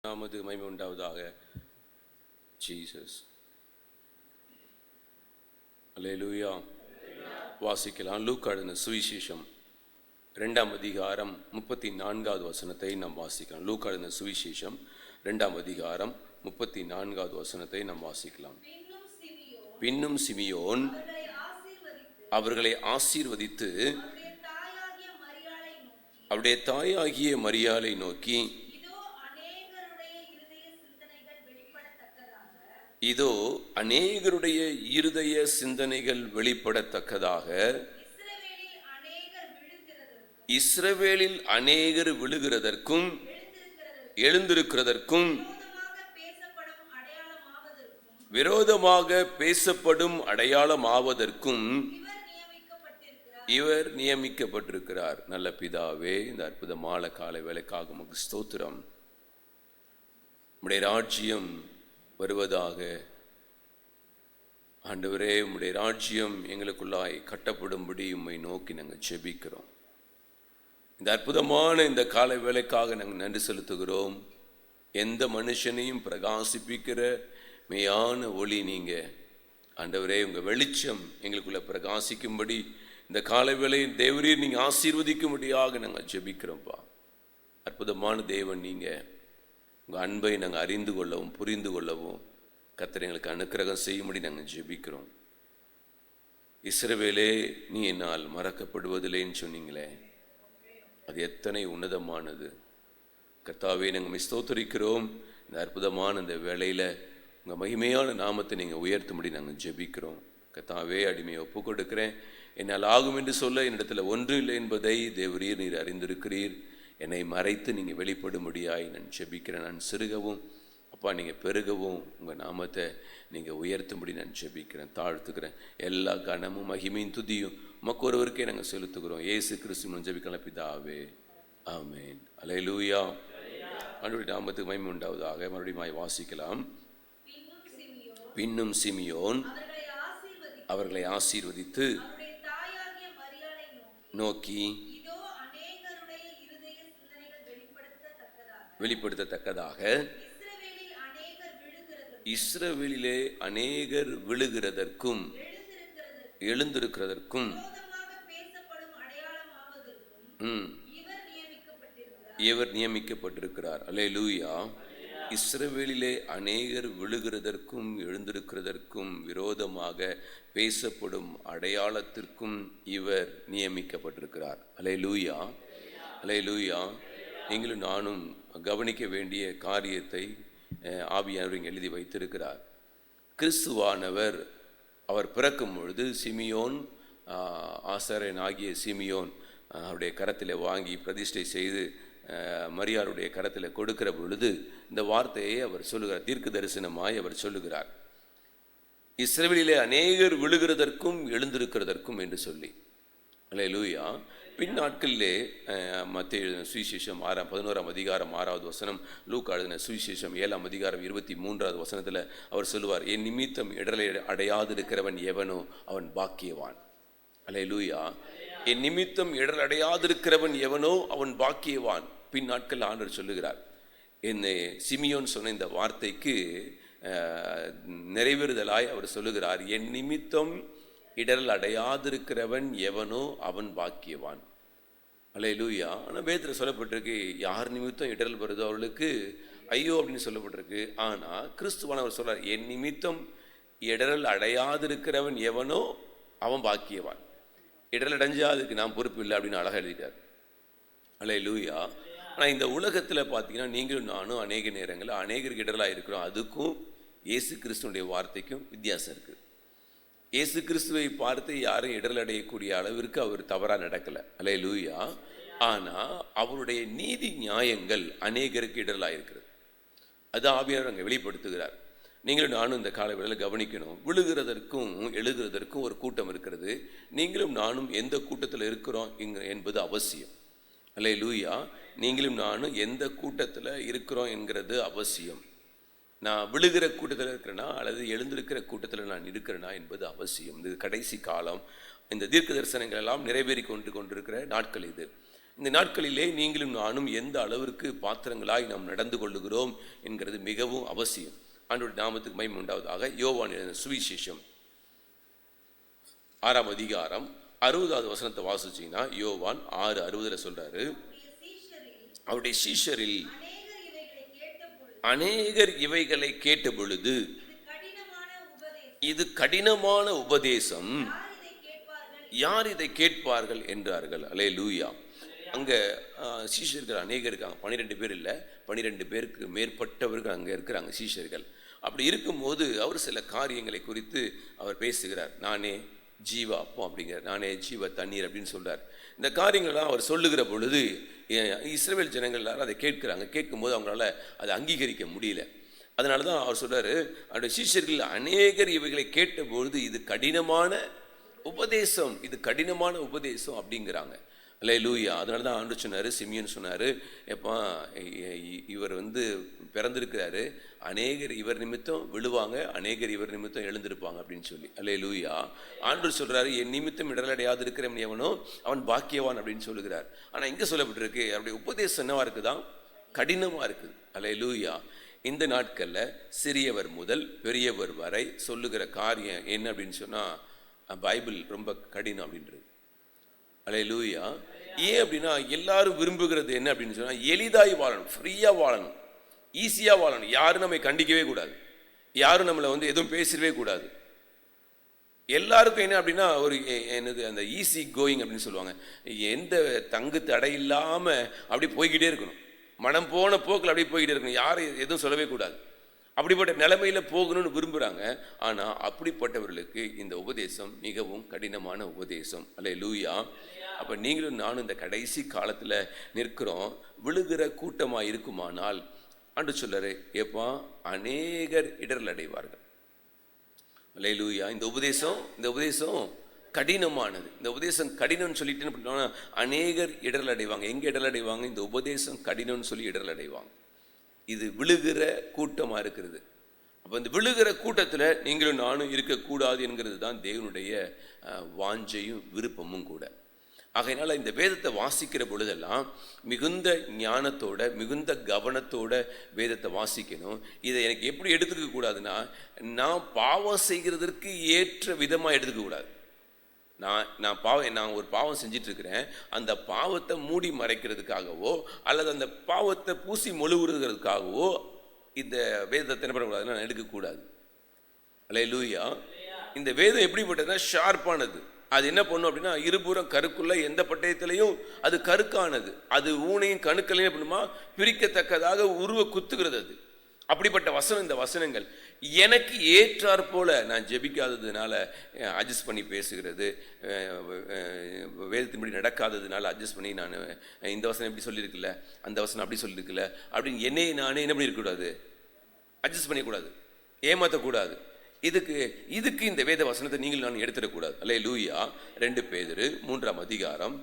நாமது மகிமை உண்டாவதாக. ஜீசஸ். அல்லேலூயா. வாசிக்கலாம். லூக்கா எழுதின சுவிசேஷம் 2ஆம் அதிகாரம் 34வது வசனத்தை நாம் வாசிக்கலாம். லூக்கா எழுதின சுவிசேஷம் 2ஆம் அதிகாரம் 34வது வசனத்தை நாம் வாசிக்கலாம். பின்னும் சிமியோன் அவர்களை ஆசீர்வதித்து அவருடைய தாயாகிய மரியாளை நோக்கி, இதோ அநேகருடைய இருதய சிந்தனைகள் வெளிப்படத்தக்கதாக இஸ்ரவேலில் அநேகர் விழுகிறதற்கும் எழுந்திருக்கிறதற்கும் விரோதமாக பேசப்படும் அடையாளமாவதற்கும் இவர் நியமிக்கப்பட்டிருக்கிறார். நல்ல பிதாவே, இந்த அற்புதமான காலை வேளைக்காக உமக்கு ஸ்தோத்திரம். உம்முடைய ராஜ்யம் வருவதாக. ஆண்டவரே, உம்முடைய ராஜ்யம் எங்களுக்குள்ளாய் கட்டப்படும்படி உம்மை நோக்கி நாங்கள் ஜெபிக்கிறோம். இந்த அற்புதமான இந்த காலை வேளைக்காக நாங்கள் நன்றி செலுத்துகிறோம். எந்த மனுஷனையும் பிரகாசிப்பிக்கிற மெய்யான ஒளி நீங்க ஆண்டவரே. உங்கள் வெளிச்சம் எங்களுக்குள்ள பிரகாசிக்கும்படி இந்த காலை வேளை தேவரீர் நீங்கள் ஆசீர்வதிக்கும்படியாக நாங்கள் ஜெபிக்கிறோம்ப்பா. அற்புதமான தேவன் நீங்கள். உங்கள் அன்பை நாங்கள் அறிந்து கொள்ளவும் புரிந்து கொள்ளவும் கர்த்தர் எங்களுக்கு அனுக்கிரகம் செய்யும்படி நாங்கள் ஜெபிக்கிறோம். இஸ்ரவேலே, நீ என்னால் மறக்கப்படுவதில்லைன்னு சொன்னீங்களே, அது எத்தனை உன்னதமானது. கர்த்தாவே, நாங்கள் ஸ்தோத்திரிக்கிறோம். இந்த அற்புதமான இந்த வேளையில் உங்கள் மகிமையான நாமத்தை நீங்கள் உயர்த்தும்படி நாங்கள் ஜெபிக்கிறோம். கர்த்தாவே, அடிமையை ஒப்பு கொடுக்கிறேன். என்னால் ஆகும் என்று சொல்ல என்னிடத்தில் ஒன்று இல்லை என்பதை தேவரீர் நீர் அறிந்திருக்கிறீர். என்னை மறைத்து நீங்கள் வெளிப்படும்படியாய் நான் ஜெபிக்கிறேன். நான் சிறுகவும் அப்பா நீங்கள் பெருகவும் உங்கள் நாமத்தை நீங்கள் உயர்த்தும்படி நான் ஜெபிக்கிறேன், தாழ்த்துக்கிறேன். எல்லா கனமும் மகிமையும் துதியும் உமக்கு ஒருவருக்கே நாங்கள் செலுத்துகிறோம். இயேசு கிறிஸ்துவின் ஜெபிக்கலாம் பிதாவே, ஆமென். அல்லேலூயா. ஆண்டவருடைய நாமத்துக்கு மகிமை உண்டாவதாக. மறுபடியும் வாசிக்கலாம். பின்னும் சிமியோன் அவர்களை ஆசீர்வதித்து நோக்கி, வெளிப்படுத்தத்தக்கதாக இஸ்ரவேலிலே அநேகர் விழுகிறதற்கும் எழுந்திருக்கிறதற்கும் இவர் நியமிக்கப்பட்டிருக்கிறார். அல்லேலூயா. இஸ்ரவேலிலே அநேகர் விழுகிறதற்கும் எழுந்திருக்கிறதற்கும் விரோதமாக பேசப்படும் அடையாளத்திற்கும் இவர் நியமிக்கப்பட்டிருக்கிறார். அல்லேலூயா. அல்லேலூயா. நீங்களும் நானும் கவனிக்க வேண்டிய காரியத்தை ஆவியானவர் இங்கே எழுதி வைத்திருக்கிறார். கிறிஸ்துவானவர் அவர் பிறக்கும் பொழுது சிமியோன், ஆசாரியன் ஆகிய சிமியோன் அவருடைய கரத்தில் வாங்கி பிரதிஷ்டை செய்து மரியாளுடைய கரத்தில் கொடுக்கிற பொழுது இந்த வார்த்தையை அவர் சொல்லுகிறார். தீர்க்க தரிசனமாய் அவர் சொல்லுகிறார், இஸ்ரவேலிலே அநேகர் விழுகிறதற்கும் எழுந்திருக்கிறதற்கும் என்று சொல்லி. அல்லேலூயா. பின் நாட்களிலே மத்தேயு சுவிசேஷம் 11ஆம் அதிகாரம் 6வது வசனம், லூக்கா எழுதின சுவிசேஷம் 7ஆம் அதிகாரம் 23வது வசனத்தில் அவர் சொல்லுவார், என் நிமித்தம் இடரை அடையாதிருக்கிறவன் எவனோ அவன் பாக்கியவான். அல்லேலூயா. என் நிமித்தம் இடர் அடையாதிருக்கிறவன் எவனோ அவன் பாக்கியவான். பின் நாட்கள் ஆண்டவர் சொல்லுகிறார். என்னை சிமியோன் சொன்ன இந்த வார்த்தைக்கு நிறைவேறுதலாய் அவர் சொல்லுகிறார், என் நிமித்தம் இடரல் அடையாதிருக்கிறவன் எவனோ அவன் பாக்கியவான். அல்லேலூயா. ஆனால் வேதத்தில் சொல்லப்பட்டிருக்கு, யார் நிமித்தம் இடரல் வருதோ அவர்களுக்கு ஐயோ அப்படின்னு சொல்லப்பட்டிருக்கு. ஆனால் கிறிஸ்துவானவர் சொல்றார், என் நிமித்தம் இடரல் அடையாதிருக்கிறவன் எவனோ அவன் பாக்கியவான். இடரல் அடைஞ்சா அதுக்கு நான் பொறுப்பு இல்லை அப்படின்னு அழகாக எழுதிட்டார். அல்லேலூயா. ஆனால் இந்த உலகத்தில் பார்த்தீங்கன்னா நீங்களும் நானும் அநேக நேரங்களில் அநேகருக்கு இடரலாக இருக்கிறோம். அதுக்கும் இயேசு கிறிஸ்துவனுடைய வார்த்தைக்கும் வித்தியாசம் இருக்குது. இயேசு கிறிஸ்துவை பார்த்து யாரும் இடரல் அடையக்கூடிய அளவிற்கு அவர் தவறாக நடக்கலை. அல்லேலூயா. ஆனால் அவருடைய நீதி நியாயங்கள் அநேகருக்கு இடரலாக இருக்கிறது. அது ஆவியானவர் அங்கே வெளிப்படுத்துகிறார். நீங்களும் நானும் இந்த காலவேளையில் கவனிக்கணும். விழுகிறதற்கும் எழுகிறதற்கும் ஒரு கூட்டம் இருக்கிறது. நீங்களும் நானும் எந்த கூட்டத்தில் இருக்கிறோம் என்பது அவசியம். அல்லேலூயா. நீங்களும் நானும் எந்த கூட்டத்தில் இருக்கிறோம் என்கிறது அவசியம். நான் விழுகிற கூட்டத்தில் இருக்கிறேன்னா அல்லது எழுந்திருக்கிற கூட்டத்தில் நான் இருக்கிறேனா என்பது அவசியம். இது கடைசி காலம். இந்த தீர்க்க தரிசனங்கள் எல்லாம் நிறைவேறி கொண்டிருக்கிற நாட்கள் இது. இந்த நாட்களிலே நீங்களும் நானும் எந்த அளவிற்கு பாத்திரங்களாய் நாம் நடந்து கொள்ளுகிறோம் என்கிறது மிகவும் அவசியம். ஆண்டவருடைய நாமத்துக்கு மகிமை உண்டாவதாக. யோவான் எழுதின சுவிசேஷம் 6ஆம் அதிகாரம் 60வது வசனத்தை வாசிச்சீங்கன்னா, யோவான் 6:60 சொல்றாரு, அவருடைய சீஷரில் அநேகர் இவைகளை கேட்ட பொழுது, இது கடினமான உபதேசம், யார் இதை கேட்பார்கள் என்றார்கள். அல்லேலூயா. அங்கே சீஷர்கள் அநேகர் இருக்காங்க. 12 பேர் இல்லை, 12 பேருக்கு மேற்பட்டவர்கள் அங்கே இருக்கிறாங்க சீஷர்கள். அப்படி இருக்கும்போது அவர் சில காரியங்களை குறித்து அவர் பேசுகிறார். நானே ஜீவ அப்பம் அப்படிங்கிறார், நானே ஜீவ தண்ணீர் அப்படின்னு சொல்கிறார். இந்த காரியங்கள்லாம் அவர் சொல்லுகிற பொழுது இஸ்ரவேல் ஜனங்கள் எல்லாரும் அதை கேட்குறாங்க. கேட்கும்போது அவங்களால அதை அங்கீகரிக்க முடியல. அதனால தான் அவர் சொல்கிறாரு, அவருடைய சீஷர்கள் அநேகர் இவைகளை கேட்டபொழுது இது கடினமான உபதேசம், இது கடினமான உபதேசம் அப்படிங்கிறாங்க. அல்லேலூயா. அதனால தான் ஆண்டு சொன்னார், சிமியன் சொன்னார், எப்பா இவர் பிறந்திருக்கிறாரு, அநேகர் இவர் நிமித்தம் விழுவாங்க, அநேகர் இவர் நிமித்தம் எழுந்திருப்பாங்க அப்படின்னு சொல்லி. அல்லேலூயா. ஆண்டு சொல்கிறாரு, என் நிமித்தம் இடரடையாது இருக்கிறவன் எவனோ அவன் பாக்கியவான் அப்படின்னு சொல்லுகிறார். ஆனால் இங்கே சொல்லப்பட்டிருக்கு, அவருடைய உபதேசம் என்னவா இருக்குதான்? கடினமாக இருக்குது. அல்லேலூயா. இந்த நாட்களில் சிறியவர் முதல் பெரியவர் வரை சொல்லுகிற காரியம் என்ன அப்படின்னு சொன்னால், பைபிள் ரொம்ப கடினம் அப்படின்றது. அல்லேலூயா. ஏன் அப்படின்னா எல்லாரும் விரும்புகிறது என்ன அப்படின்னு சொன்னால், எளிதாய் வாழணும், ஃப்ரீயாக வாழணும், ஈஸியாக வாழணும். யாரும் நம்மை கண்டிக்கவே கூடாது, யாரும் நம்மளை எதுவும் பேசிடவே கூடாது. எல்லாருக்கும் என்ன அப்படின்னா ஒரு என்னது அந்த ஈஸி கோயிங் அப்படின்னு சொல்லுவாங்க. எந்த தங்கு தடை இல்லாமல் அப்படி போய்கிட்டே இருக்கணும், மனம் போன போக்கில் அப்படியே போய்கிட்டே இருக்கணும், யாரும் எதுவும் சொல்லவே கூடாது. அப்படிப்பட்ட நிலைமையில் போகணும்னு விரும்புகிறாங்க. ஆனால் அப்படிப்பட்டவர்களுக்கு இந்த உபதேசம் மிகவும் கடினமான உபதேசம். அல்லேலூயா. அப்போ நீங்களும் நானும் இந்த கடைசி காலத்தில் நிற்கிறோம். விழுகிற கூட்டமாக இருக்குமானால் ஆண்டு சொல்லரு, எப்பா அநேகர் இடரல் அடைவார்கள். அல்லேலூயா. இந்த உபதேசம் கடினமானது. இந்த உபதேசம் கடினம்னு சொல்லிட்டு என்ன பண்ணுவாங்க, அநேகர் இடரல் அடைவாங்க. எங்கே இடரல் அடைவாங்க? இந்த உபதேசம் கடினம்னு சொல்லி இடரல் அடைவாங்க. இது விழுகிற கூட்டமாக இருக்கிறது. அப்போ இந்த விழுகிற கூட்டத்தில் நீங்களும் நானும் இருக்கக்கூடாது என்கிறது தான் தேவனுடைய வாஞ்சையும் விருப்பமும் கூட. ஆகையினால இந்த வேதத்தை வாசிக்கிற பொழுதெல்லாம் மிகுந்த ஞானத்தோட மிகுந்த கவனத்தோட வேதத்தை வாசிக்கணும். இதை எனக்கு எப்படி எடுத்துக்க கூடாதுன்னா, நான் பாவம் செய்கிறதற்கு ஏற்ற விதமாக எடுத்துக்க கூடாது. நான் ஒரு பாவம் செஞ்சிட்ருக்கிறேன், அந்த பாவத்தை மூடி மறைக்கிறதுக்காகவோ அல்லது அந்த பாவத்தை பூசி மொழுகுறதுக்காகவோ இந்த வேதத்தை என்ன பண்ணக்கூடாதுன்னா நான் எடுக்கக்கூடாது. அல்லேலூயா. இந்த வேதம் எப்படிப்பட்டதுன்னா ஷார்ப்பானது. அது என்ன பண்ணும் அப்படின்னா, இருபுறம் கருக்குள்ள எந்த பட்டயத்திலையும் அது கருக்கானது. அது ஊனையும் கணுக்களையும் பண்ணுமா பிரிக்கத்தக்கதாக உருவ குத்துகிறது. அது அப்படிப்பட்ட வசனம். இந்த வசனங்கள் எனக்கு ஏற்றாற் போல நான் ஜெபிக்காததுனால அட்ஜஸ்ட் பண்ணி பேசுகிறது, வேதத்தின்படி நடக்காததுனால அட்ஜஸ்ட் பண்ணி நான் இந்த வசனம் எப்படி சொல்லியிருக்குல்ல, அந்த வசனம் அப்படி சொல்லியிருக்குல்ல அப்படின்னு என்னையே நானே என்ன பண்ணியிருக்கக்கூடாது, அட்ஜஸ்ட் பண்ணிக்கூடாது, ஏமாற்றக்கூடாது. இதுக்கு இந்த வேத வசனத்தை நீங்கள் நான் எடுத்துடக்கூடாது. அல்லேலூயா. 2 பேதுரு 3ஆம் அதிகாரம்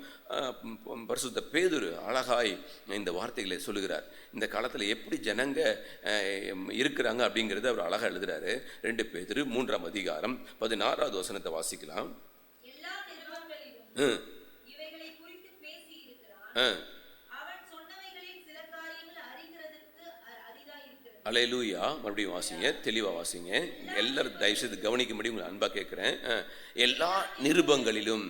பரிசுத்த பேதுரு அழகாய் இந்த வார்த்தைகளை சொல்லுகிறார். இந்த காலத்தில் எப்படி ஜனங்க இருக்கிறாங்க அப்படிங்கிறத அவர் அழகாக எழுதுறாரு. 2 பேதுரு 3ஆம் அதிகாரம் 16வது வசனத்தை வாசிக்கலாம். அல்லேலூயா. மறுபடியும் வாசிங்க, தெளிவாக வாசிங்க. எல்லாரும் தயவுசெய்து கவனிக்கும்படி உங்களை அன்பாக கேட்குறேன். எல்லா நிருபங்களிலும்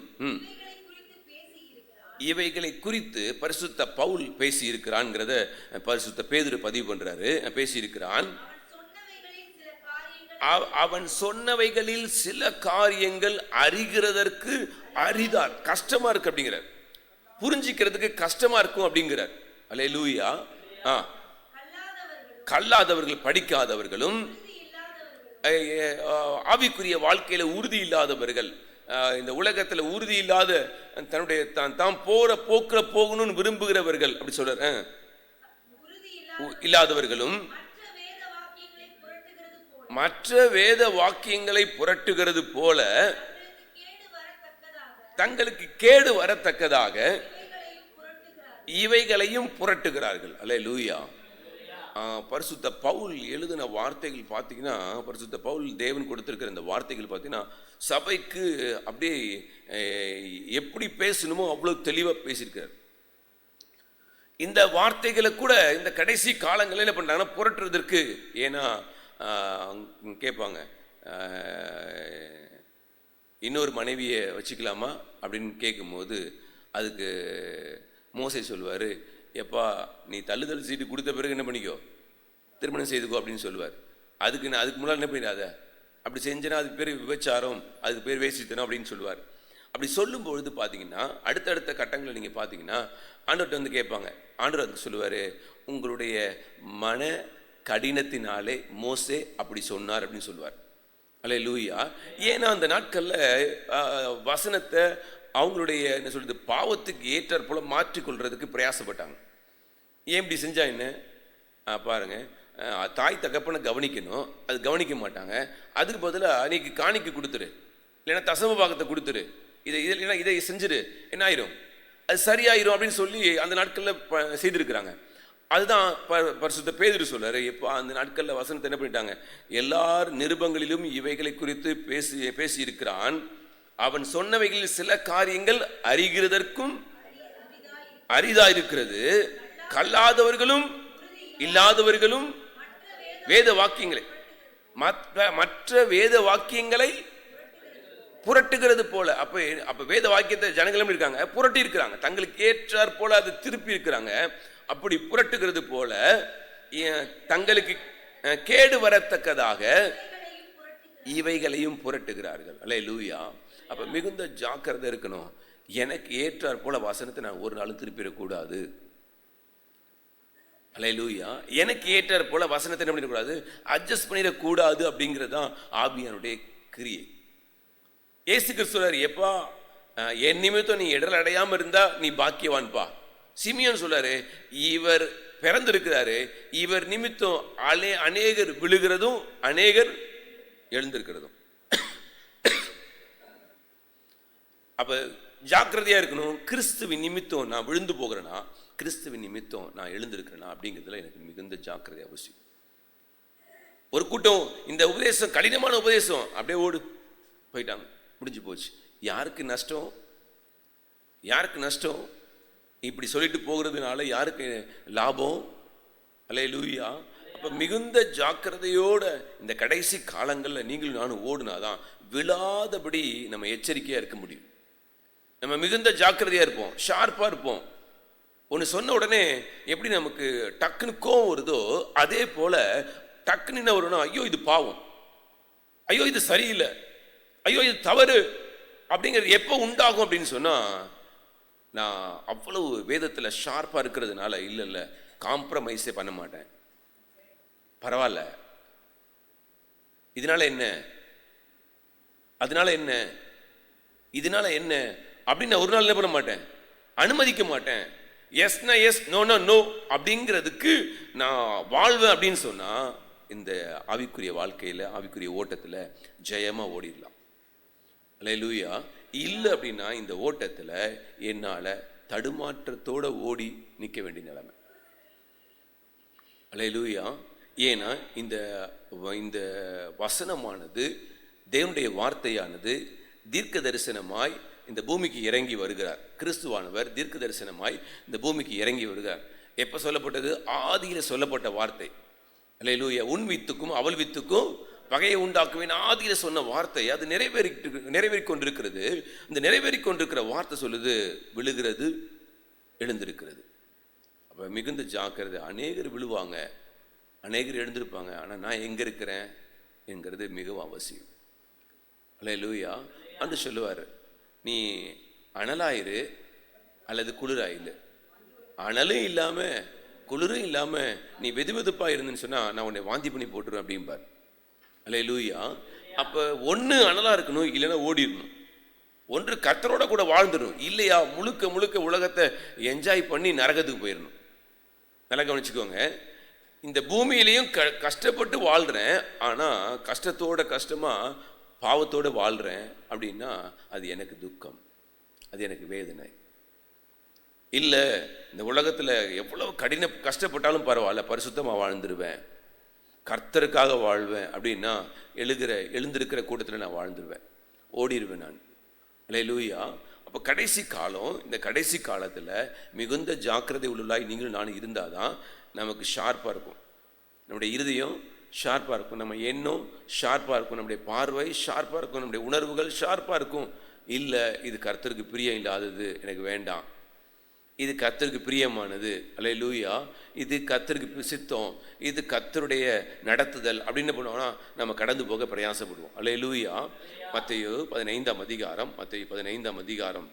இவைகளை குறித்து பரிசுத்த பவுல் பேசியிருக்கிறான்ங்கிறத பரிசுத்த பேதுரு பதிவு பண்ணுறாரு. பேசியிருக்கிறான். அவன் சொன்னவைகளில் சில காரியங்கள் அறிகிறதற்கு அரிதார், கஷ்டமா இருக்கு அப்படிங்கிறார், புரிஞ்சிக்கிறதுக்கு கஷ்டமா இருக்கும் அப்படிங்கிறார். அல்லேலூயா. கல்லாதவர்கள், படிக்காதவர்களும் ஆவிக்குரிய வாழ்க்கையில உறுதி இல்லாதவர்கள், இந்த உலகத்துல உறுதி இல்லாத தன்னுடைய தாம் போற போக்குல போகணும்னு விரும்புகிறவர்கள், அப்படி சொல்ற இல்லாதவர்களும் மற்ற வேத வாக்கியங்களை புரட்டுகிறது போல தங்களுக்கு கேடு வரத்தக்கதாக இவைகளையும் புரட்டுகிறார்கள். அல்லேலூயா. பரிசுத்த பவுல் எழுதின வார்த்தைகள் பார்த்தீங்கன்னா, பரிசுத்த பவுல் தேவன் கொடுத்திருக்கிற இந்த வார்த்தைகள் பார்த்தீங்கன்னா சபைக்கு அப்படியே எப்படி பேசணுமோ அவ்வளோ தெளிவாக பேசியிருக்கார். இந்த வார்த்தைகளை கூட இந்த கடைசி காலங்களில் என்ன பண்ணுறாங்கன்னா புரட்டுறதற்கு. ஏன்னா கேட்பாங்க, இன்னொரு மனைவியை வச்சுக்கலாமா அப்படின்னு கேட்கும்போது அதுக்கு மோசே சொல்லுவார், எப்பா நீ தள்ளுதல் சீட்டு கொடுத்த பிறகு என்ன பண்ணிக்கோ, திருமணம் செய்துக்கோ அப்படின்னு சொல்லுவார். அதுக்கு முன்னால் என்ன பண்ணிடாத, அப்படி செஞ்சேன்னா அதுக்கு பேர் விபச்சாரம், அதுக்கு பேர் வேசித்தனம் அப்படின்னு சொல்லுவார். அப்படி சொல்லும்பொழுது பார்த்தீங்கன்னா அடுத்தடுத்த கட்டங்களை நீங்கள் பார்த்தீங்கன்னா ஆண்டவர்கிட்ட வந்து கேட்பாங்க. ஆண்டவர் அதுக்கு சொல்லுவார், உங்களுடைய மன கடினத்தினாலே மோசே அப்படி சொன்னார் அப்படின்னு சொல்லுவார். அல்லேலூயா. ஏன்னா அந்த நாட்களில் வசனத்தை அவங்களுடைய என்ன சொல்றது பாவத்துக்கு ஏற்றாற் போல மாற்றிக்கொள்றதுக்கு பிரயாசப்பட்டாங்க. ஏன் இப்படி செஞ்சா என்ன பாருங்க, தாய் தகப்பனை கவனிக்கணும், அது கவனிக்க மாட்டாங்க. அதுக்கு பதிலாக அன்னைக்கு காணிக்கை கொடுத்துரு, இல்லைன்னா தசம பாகத்தை கொடுத்துரு, இதை செஞ்சிரு, என்ன ஆயிரும், அது சரியாயிரும் அப்படின்னு சொல்லி அந்த நாட்களில் செய்திருக்கிறாங்க. அதுதான் பரிசுத்த பேதுரு சொல்றாரு, எப்போ அந்த நாட்களில் வசனத்தை என்ன பண்ணிட்டாங்க, எல்லார் நிருபங்களிலும் இவைகளை குறித்து பேசி இருக்கிறான். அவன் சொன்னவைகளில் சில காரியங்கள் அறிகிறதற்கும் அரிதாயிருக்கிறது, கல்லாதவர்களும் இல்லாதவர்களும் வேத வாக்கியங்களை மற்ற வேத வாக்கியங்களை புரட்டுகிறது போல. அப்ப வேத வாக்கியத்தை ஜனங்களும் இருக்காங்க புரட்டி இருக்கிறாங்க, தங்களுக்கு ஏற்றாற் போல அதை திருப்பி இருக்கிறாங்க. அப்படி புரட்டுகிறது போல தங்களுக்கு கேடு வரத்தக்கதாக இவைகளையும் புரட்டுகிறார்கள். அல்லேலூயா. அப்ப மிகுந்த ஜாக்கிரதை இருக்கணும். எனக்கு ஏற்றாற் போல வசனத்தை நான் ஒரு நாளும் திருப்பிடக்கூடாது. அல்லேலூயா. எனக்கு ஏற்றாற் போல வசனத்தை என்ன பண்ணிடக்கூடாது, அட்ஜஸ்ட் பண்ணிடக்கூடாது. அப்படிங்கிறது தான் ஆவியானுடைய கிரியை. இயேசு கிறிஸ்து எப்பா என் நிமித்தம் நீ இடர் அடையாம இருந்தா நீ பாக்கியவான்பா. சிமியோன் சொல்றாரு, இவர் பிறந்திருக்கிறாரு, இவர் நிமித்தம் அநேகர் விழுகிறதும் அநேகர் எழுந்திருக்கிறதும். அப்ப ஜாக்கிரதையா இருக்கணும். கிறிஸ்துவின் நிமித்தம் நான் விழுந்து போகிறேன்னா, கிறிஸ்துவின் நிமித்தம் நான் எழுந்திருக்கிறேன்னா அப்படிங்கிறதுல எனக்கு மிகுந்த ஜாக்கிரதை அவசியம். ஒரு கூட்டம் இந்த உபதேசம் கடினமான உபதேசம் அப்படியே ஓடு போயிட்டாங்க, முடிஞ்சு போச்சு. யாருக்கு நஷ்டம், யாருக்கு நஷ்டம்? இப்படி சொல்லிட்டு போகிறதுனால யாருக்கு லாபம்? அல்லேலூயா. அப்ப மிகுந்த ஜாக்கிரதையோட இந்த கடைசி காலங்களில் நீங்களும் நானும் ஓடுனாதான் விழாதபடி நம்ம எச்சரிக்கையா இருக்க முடியும். நம்ம மிகுந்த ஜாக்கிரதையா இருப்போம், ஷார்ப்பா இருப்போம். ஒன்று சொன்ன உடனே எப்படி நமக்கு டக்குன்னு கோவம் வருதோ அதே போல டக்குன்னு என்ன வரும்னா, ஐயோ இது பாவம், ஐயோ இது சரியில்லை, ஐயோ இது தவறு அப்படிங்கிறது எப்போ உண்டாகும் அப்படின்னு சொன்னா, நான் அவ்வளவு வேதத்தில் ஷார்ப்பா இருக்கிறதுனால இல்லை காம்ப்ரமைஸே பண்ண மாட்டேன், பரவாயில்ல, இதனால என்ன, அதனால என்ன, இதனால என்ன அப்படின்னு நான் ஒரு நாள் என்ன பண்ண மாட்டேன், அனுமதிக்க மாட்டேன். எஸ்னா எஸ், நோனா நோ அப்படிங்கிறதுக்கு நான் வாழ்வேன் அப்படின்னு சொன்னா இந்த ஆவிக்குரிய வாழ்க்கையில் ஆவிக்குரிய ஓட்டத்தில் ஜெயமா ஓடிடலாம். அல்லேலூயா. இல்லை அப்படின்னா இந்த ஓட்டத்தில் என்னால் தடுமாற்றத்தோட ஓடி நிற்க வேண்டிய நிலைமை. அல்லேலூயா. ஏன்னா இந்த வசனமானது, தேவனுடைய வார்த்தையானது தீர்க்க தரிசனமாய் இந்த பூமிக்கு இறங்கி வருகிறார். கிறிஸ்துவானவர் தீர்க்க தரிசனமாய் இந்த பூமிக்கு இறங்கி வருகிறார். எப்போ சொல்லப்பட்டது? ஆதியில் சொல்லப்பட்ட வார்த்தை. அல்லேலூயா. உன் வித்துக்கும் அவள் வித்துக்கும் பகையை உண்டாக்குவேன் ஆதியில் சொன்ன வார்த்தை அது நிறைவேறி கொண்டிருக்கிறது. இந்த நிறைவேறி கொண்டிருக்கிற வார்த்தை சொல்லுது, விழுகிறது எழுந்திருக்கிறது. அப்போ மிகுந்த ஜாக்கிரதை. அநேகர் விழுவாங்க, அநேகர் எழுந்திருப்பாங்க, ஆனால் நான் எங்கே இருக்கிறேன் என்கிறது மிகவும் அவசியம். அல்லேலூயா. அன்று சொல்லுவார், நீ அனலாயிரு அல்லது குளிராயிரு. அனலும் இல்லாமல் குளிரும் இல்லாமல் நீ வெதுவெதுப்பாக இருந்துன்னு சொன்னால் நான் உன்னை வாந்தி பண்ணி போட்டுருவேன் அப்படிம்பார். அல்லேலூயா. அப்போ ஒன்று அனலாக இருக்கணும், இல்லைன்னா ஓடிடணும். ஒன்று கர்த்தரோட கூட வாழ்ந்துடணும், இல்லையா முழுக்க முழுக்க உலகத்தை என்ஜாய் பண்ணி நரகத்துக்கு போயிடணும். நல்லா கவனிச்சுக்கோங்க. இந்த பூமியிலையும் கஷ்டப்பட்டு வாழ்கிறேன், ஆனால் கஷ்டமாக பாவத்தோடு வாழ்கிறேன் அப்படின்னா அது எனக்கு துக்கம், அது எனக்கு வேதனை. இல்லை இந்த உலகத்தில் எவ்வளவு கஷ்டப்பட்டாலும் பரவாயில்ல, பரிசுத்தமாக வாழ்ந்துருவேன், கர்த்தருக்காக வாழ்வேன் அப்படின்னா எழுந்திருக்கிற கூட்டத்தில் நான் வாழ்ந்துருவேன், ஓடிடுவேன் நான். அல்லேலூயா. அப்போ கடைசி காலம், இந்த கடைசி காலத்தில் மிகுந்த ஜாக்கிரதை உள்ளாய் நீங்கள் நான் இருந்தால் தான் நமக்கு ஷார்ப்பாக இருக்கும், நம்முடைய இருதயம் ஷார்ப்பாக இருக்கும், நம்ம எண்ணம் ஷார்ப்பாக இருக்கும், நம்முடைய பார்வை ஷார்ப்பாக இருக்கும், நம்முடைய உணர்வுகள் ஷார்ப்பாக இருக்கும். இல்லை இது கர்த்தருக்கு பிரியம் இல்லாதது, எனக்கு வேண்டாம், இது கர்த்தருக்கு பிரியமானது, அல்லேலூயா, இது கர்த்தருக்கு சித்தம், இது கர்த்தருடைய நடத்துதல் அப்படின்னு பண்ணுவோம்னா நம்ம கடந்து போக பிரயாசப்படுவோம். அல்லேலூயா. மத்தேயு 15ஆம் அதிகாரம், மத்தேயு 15ஆம் அதிகாரம்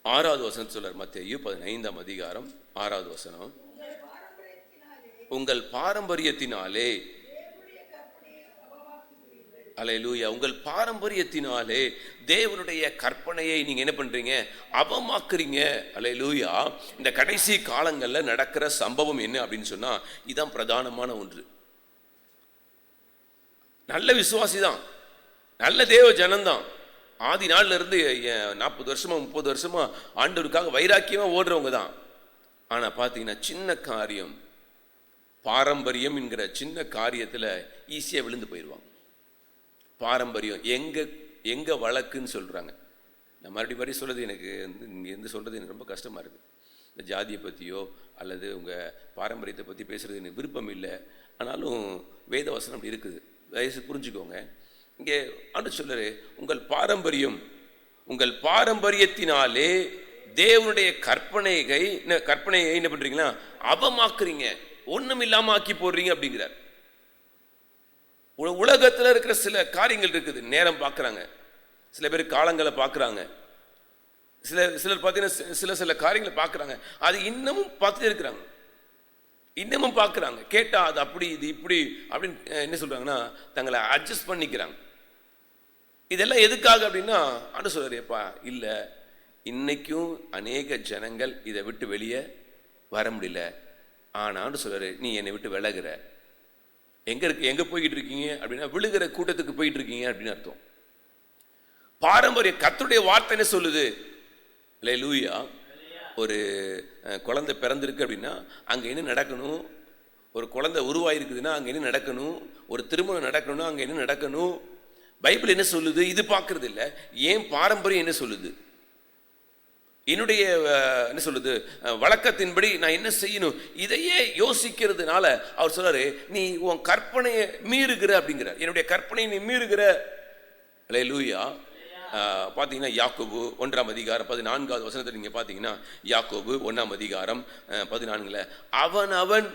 6வது வசனம் சொல்றார். மத்தேயு 15ஆம் அதிகாரம் 6வது வசனம், உங்கள் பாரம்பரியத்தினாலே, அல்லேலூயா, உங்கள் பாரம்பரியத்தினாலே தேவனுடைய கற்பனையை நீங்க என்ன பண்றீங்க, அவமாக்குறீங்க. அல்லேலூயா. இந்த கடைசி காலங்களில் நடக்கிற சம்பவம் என்ன அப்படின்னு சொன்னா இதுதான் பிரதானமான ஒன்று. நல்ல விசுவாசி தான், நல்ல தேவ ஜனம்தான், ஆதி நாள்ல இருந்து 40 வருஷமா 30 வருஷமா ஆண்டவருக்காக வைராக்கியமா ஓடுறவங்க தான். ஆனா பாத்தீங்கன்னா சின்ன காரியம், பாரம்பரியம் என்கிற சின்ன காரியத்துல ஈஸியா விழுந்து போயிடுவாங்க. பாரம்பரியம் எங்க வழக்குன்னு சொல்றாங்க. நான் மறுபடியும் சொல்றது எனக்கு இங்கேருந்து சொல்றது எனக்கு ரொம்ப கஷ்டமா இருக்கு. இந்த ஜாதியை பற்றியோ அல்லது உங்கள் பாரம்பரியத்தை பற்றி பேசுறது எனக்கு விருப்பம் இல்லை. ஆனாலும் வேதவசனம் அப்படி இருக்குது, தயவுசெய்து புரிஞ்சுக்கோங்க. இங்கே ஆண்டு சொல்லரு, உங்கள் பாரம்பரியத்தினாலே தேவனுடைய கற்பனையை என்ன பண்றீங்களா, அவமாக்குறீங்க, ஒன்றும் இல்லாமல் ஆக்கி போடுறீங்க அப்படிங்கிறார். உலகத்தில் இருக்கிற சில காரியங்கள் இருக்குது, நேரம் பார்க்குறாங்க, சில பேர் காலங்களை பார்க்குறாங்க, சிலர் பார்த்தீங்கன்னா சில காரியங்களை பார்க்குறாங்க, அது இன்னமும் பார்த்துட்டே இருக்கிறாங்க, இன்னமும் பார்க்குறாங்க. கேட்டால் அது அப்படி இது இப்படி அப்படின்னு என்ன சொல்கிறாங்கன்னா தங்களை அட்ஜஸ்ட் பண்ணிக்கிறாங்க. இதெல்லாம் எதுக்காக அப்படின்னா ஆண்டு சொல்கிறேப்பா இல்லை, இன்னைக்கும் அநேக ஜனங்கள் இதை விட்டு வெளியே வர முடியல. ஆனான்னு சொல்கிறாரு, நீ என்னை விட்டு விலகுற, எங்கே போய்கிட்டு இருக்கீங்க அப்படின்னா விழுகிற கூட்டத்துக்கு போயிட்டு இருக்கீங்க அப்படின்னு அர்த்தம். பாரம்பரியம் கர்த்தருடைய வார்த்தை என்ன சொல்லுது, அல்லேலூயா. ஒரு குழந்தை பிறந்திருக்கு அப்படின்னா அங்கே என்ன நடக்கணும், ஒரு குழந்தை உருவாயிருக்குதுன்னா அங்கே என்ன நடக்கணும், ஒரு திருமணம் நடக்கணும்னா அங்கே என்ன நடக்கணும், பைபிள் என்ன சொல்லுது, இது பார்க்கறது இல்லை. ஏன் பாரம்பரியம் என்ன சொல்லுது, என்னுடைய என்ன சொல்லுது வழக்கத்தின்படி நான் என்ன செய்யணும், இதையே யோசிக்கிறதுனால அவர் சொல்றாரு, நீ உன் கற்பனையை மீறுகிற அப்படிங்கிறார். என்னுடைய கற்பனையை நீ மீறுகிற. அல்லேலூயா. பார்த்தீங்கன்னா யாக்கோபு 1ஆம் அதிகாரம் 14வது வசனத்தை நீங்கள் பார்த்தீங்கன்னா யாக்கோபு 1ஆம் அதிகாரம் 14 அவன்